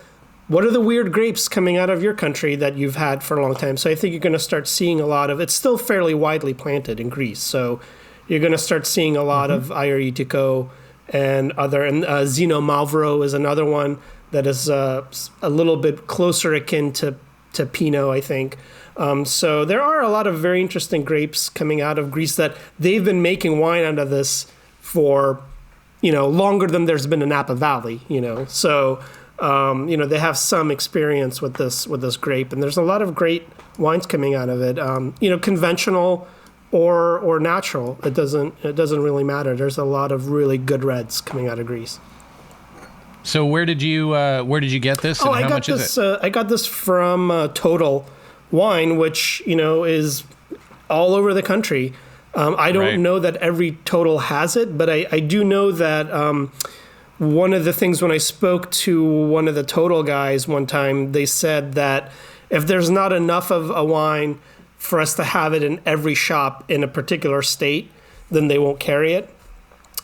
weird grapes coming out of your country that you've had for a long time? So I think you're going to start seeing a lot of, it's still fairly widely planted in Greece. So you're going to start seeing a lot of Ayaritico and Zino Malvro is another one that is a little bit closer akin to Pinot, I think. So there are a lot of very interesting grapes coming out of Greece that they've been making wine out of this for, you know, longer than there's been a Napa Valley, you know. So, you know, they have some experience with this grape, and there's a lot of great wines coming out of it. You know, conventional or natural, it doesn't really matter. There's a lot of really good reds coming out of Greece. So where did you get this? And how much is it? I got this from Total Wine, which, you know, is all over the country. I don't know that every Total has it, but I do know that one of the things when I spoke to one of the Total guys one time, they said that if there's not enough of a wine for us to have it in every shop in a particular state, then they won't carry it.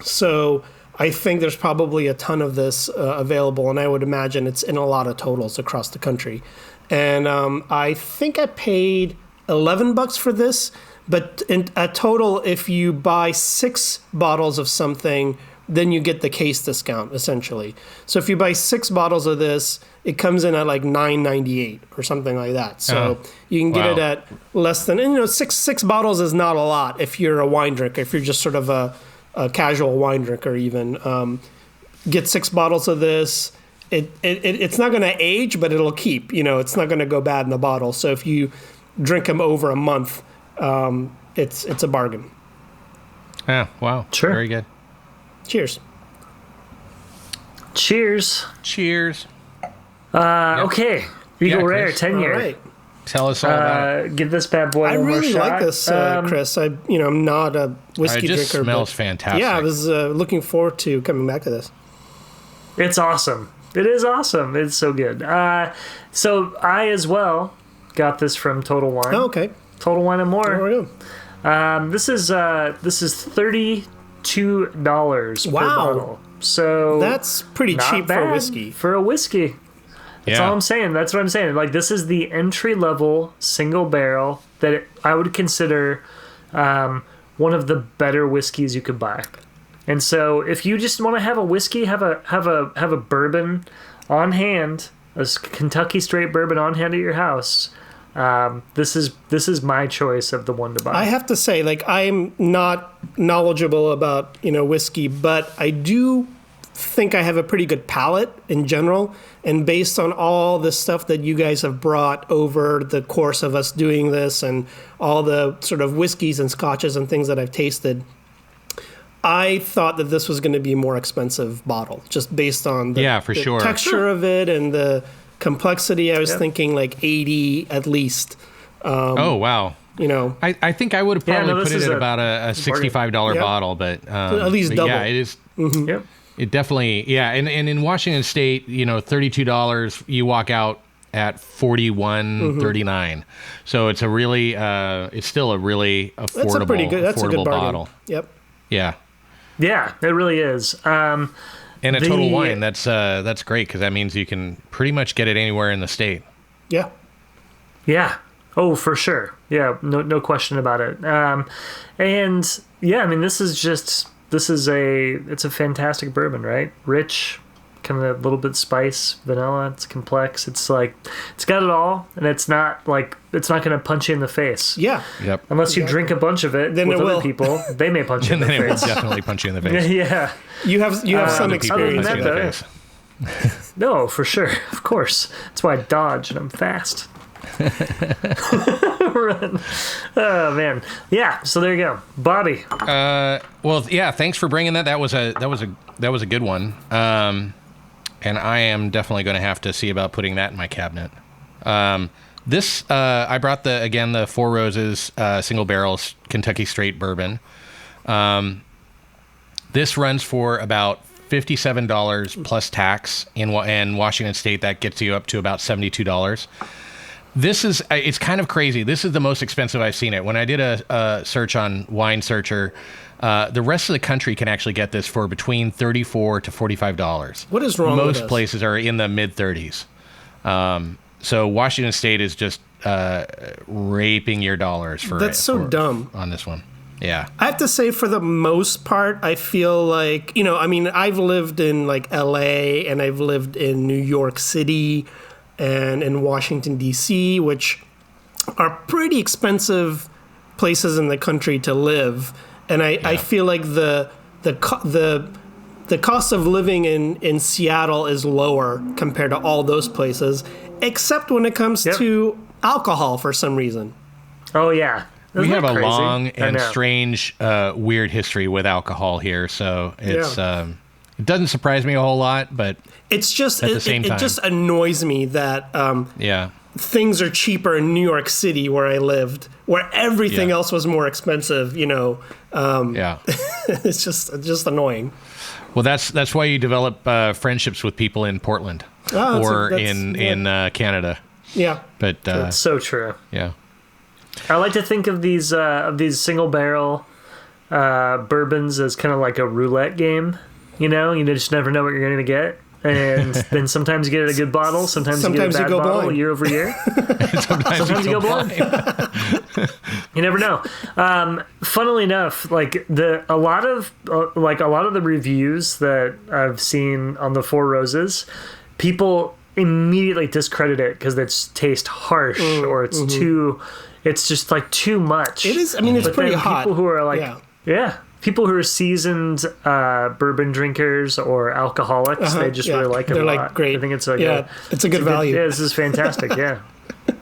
So I think there's probably a ton of this available, and I would imagine it's in a lot of Totals across the country. And I think I paid $11 for this, but at Total, if you buy 6 bottles of something, then you get the case discount, essentially. So if you buy 6 bottles of this, it comes in at like $9.98 or something like that. So you can get it at less than, and, you know, six bottles is not a lot if you're a wine drinker, if you're just sort of a casual wine drinker even. Get 6 bottles of this. It's not going to age, but it'll keep. You know, it's not going to go bad in the bottle. So if you drink them over a month, it's a bargain. Yeah, wow. Sure. Very good. Cheers. Cheers. Cheers. Okay. Eagle Rare, Chris. 10 year. All right. Tell us all about it. Give this bad boy I one more really shot. like this, Chris. I'm not a whiskey It just drinker. smells but fantastic. Yeah, I was looking forward to coming back to this. It's awesome. It is awesome. It's so good. So I as well got this from Total Wine. Oh, okay. Total Wine and There More. we go. This is $32 per Wow. bottle. So That's pretty not cheap bad for whiskey. For a whiskey. That's all I'm saying. That's what I'm saying. Like, this is the entry-level single barrel that I would consider one of the better whiskeys you could buy. And so, if you just want to have a whiskey, have a bourbon on hand, a Kentucky straight bourbon on hand at your house. This is my choice of the one to buy. I have to say, like, I'm not knowledgeable about, whiskey, but I do think I have a pretty good palate in general. And based on all the stuff that you guys have brought over the course of us doing this and all the sort of whiskeys and scotches and things that I've tasted, I thought that this was going to be a more expensive bottle, just based on the, for the sure. texture of it and the complexity. I was thinking like 80 at least. Oh, wow. I think I would have probably put it at about a $65 Yep. bottle, but at least but double. Yeah, it is. Yep. It definitely, yeah. And in Washington State, $32, you walk out at $41.39. So it's a really, it's still a really affordable, That's a pretty good. That's a good affordable bargain. bottle. Yep. Yeah. Yeah, it really is. And a Total Wine, that's great because that means you can pretty much get it anywhere in the state. Yeah. Yeah. Oh, for sure. Yeah, no question about it. And yeah, I mean, it's a fantastic bourbon, right? Rich, kind of a little bit spice, vanilla. It's complex. It's like, it's got it all, and it's not going to punch you in the face. Yeah. Yep. Unless you drink a bunch of it Then with it other will. people, they may punch you in And the then it will face. definitely punch you in the face. Yeah. You have some Other people experience. punch you in the that, face. No, for sure. Of course. That's why I dodge and I'm fast. Run. Oh man. Yeah, so there you go. Bobby. Well, yeah. Thanks for bringing that. That was a good one. And I am definitely going to have to see about putting that in my cabinet. This I brought the Four Roses single barrel Kentucky straight bourbon. This runs for about $57 plus tax in Washington State. That gets you up to about $72. This is, it's kind of crazy. This is the most expensive I've seen it. When I did a search on Wine Searcher, the rest of the country can actually get this for between $34 to $45. What is wrong with Most us? places are in the mid 30s. So Washington State is just raping your dollars for That's so dumb. on this one. Yeah. I have to say, for the most part, I feel like, I've lived in like LA and I've lived in New York City and in Washington, D.C., which are pretty expensive places in the country to live. And I feel like the cost of living in Seattle is lower compared to all those places, except when it comes to alcohol for some reason. Oh yeah. We have a crazy? long I and know. strange, weird history with alcohol here, so it's it doesn't surprise me a whole lot, but It's just at the same time, it just annoys me that yeah, things are cheaper in New York City where I lived, where everything else was more expensive. yeah. It's just annoying. Well, that's why you develop friendships with people in Portland or in Canada. Yeah, But That's so true. yeah, I like to think of these single barrel bourbons as kind of like a roulette game. You just never know what you're going to get. And then sometimes you get a good bottle, sometimes you get a bad go bottle blind. year over year. Sometimes you go blind. You never know. Funnily enough, like a lot of the reviews that I've seen on the Four Roses, people immediately discredit it because it's taste harsh or it's too. It's just like too much. it is. I mean, it's But pretty then hot. people who are like, people who are seasoned bourbon drinkers or alcoholics, they just really like it They're a like, lot. great. I think it's It's a good value. Yeah, this is fantastic. Yeah,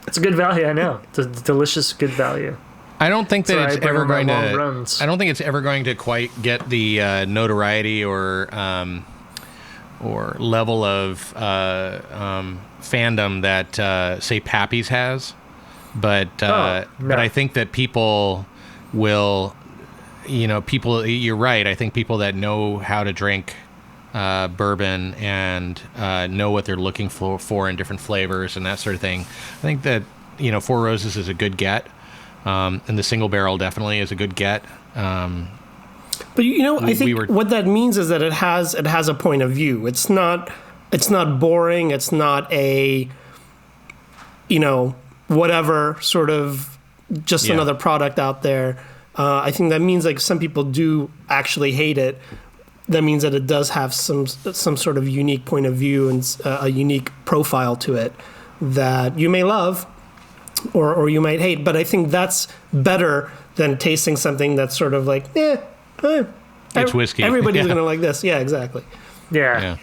it's a good value. I know. It's a delicious, good value. I don't think that That's why it's I bring ever my going long to. runs. I don't think it's ever going to quite get the notoriety or level of fandom that say Pappy's has. but I think that people will, you're right. I think people that know how to drink bourbon and know what they're looking for in different flavors and that sort of thing. I think that, Four Roses is a good get. And the single barrel definitely is a good get. But I think what that means is that it has a point of view. It's not boring. It's not a whatever sort of just another product out there. I think that means like some people do actually hate it. That means that it does have some sort of unique point of view and a unique profile to it that you may love or you might hate. But I think that's better than tasting something that's sort of like, it's whiskey. Everybody's going to like this. Yeah, exactly. Yeah.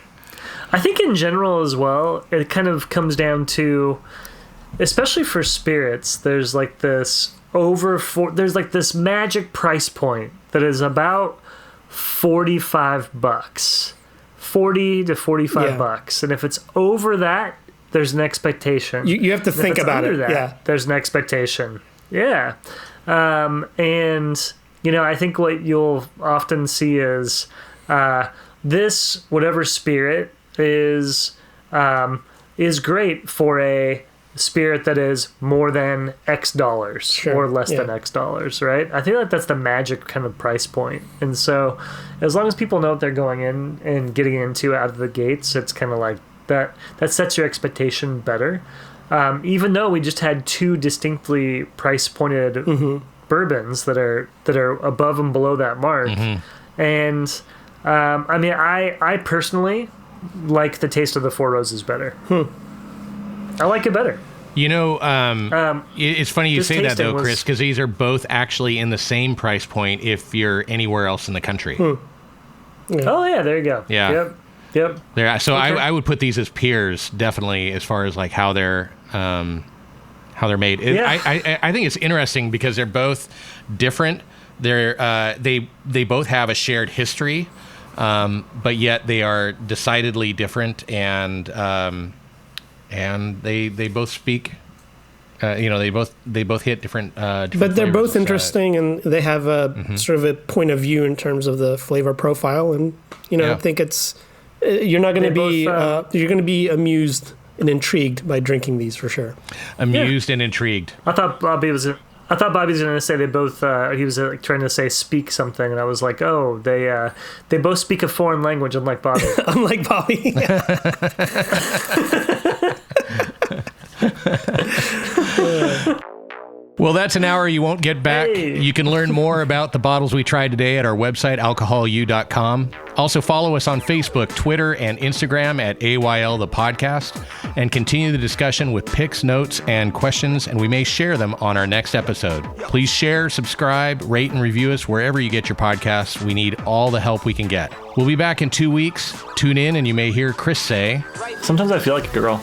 I think in general as well, it kind of comes down to, especially for spirits, there's like this there's like this magic price point that is about $45, $40 to $45. And if it's over that, there's an expectation. You have to think about it. There's an expectation. Yeah. And, I think what you'll often see is this, whatever spirit is great for a spirit that is more than X dollars or less than X dollars, right? I think that's the magic kind of price point. And so as long as people know what they're going in and getting into out of the gates, it's kind of like that sets your expectation better. Even though we just had two distinctly price pointed bourbons that are above and below that mark. And I personally like the taste of the Four Roses better. I like it better. It's funny you say that though, Chris, because these are both actually in the same price point if you're anywhere else in the country. Yeah. Oh yeah, there you go. Yeah. Yep. There. So okay. I would put these as peers, definitely, as far as like how they're made. I think it's interesting because they're both different. They both have a shared history, but yet they are decidedly different, and they both speak. They both hit different. But they're flavors, both interesting, and they have a sort of a point of view in terms of the flavor profile, and I think it's you're not going to be you're going to be amused and intrigued by drinking these for sure. Amused and intrigued. I thought Bobby was going to say they both. He was trying to say speak something, and I was like, oh, they both speak a foreign language, unlike Bobby. Unlike Bobby. Well, that's an hour you won't get back. Hey. You can learn more about the bottles we tried today at our website, alcoholu.com. Also follow us on Facebook, Twitter, and Instagram at AYL the Podcast, and continue the discussion with pics, notes, and questions, and we may share them on our next episode. Please share, subscribe, rate, and review us wherever you get your podcasts. We need all the help we can get. We'll be back in 2 weeks. Tune in, and you may hear Chris say, sometimes I feel like a girl.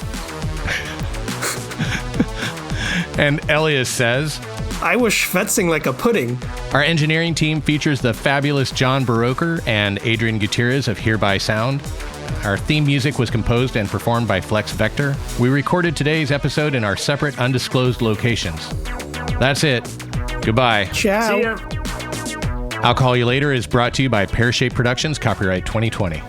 And Elyas says, I was schwetzing like a pudding. Our engineering team features the fabulous John Baroker and Adrian Gutierrez of Hereby Sound. Our theme music was composed and performed by Flex Vector. We recorded today's episode in our separate undisclosed locations. That's it. Goodbye. Ciao. See ya. Alcohol You Later is brought to you by Pear Shape Productions, copyright 2020.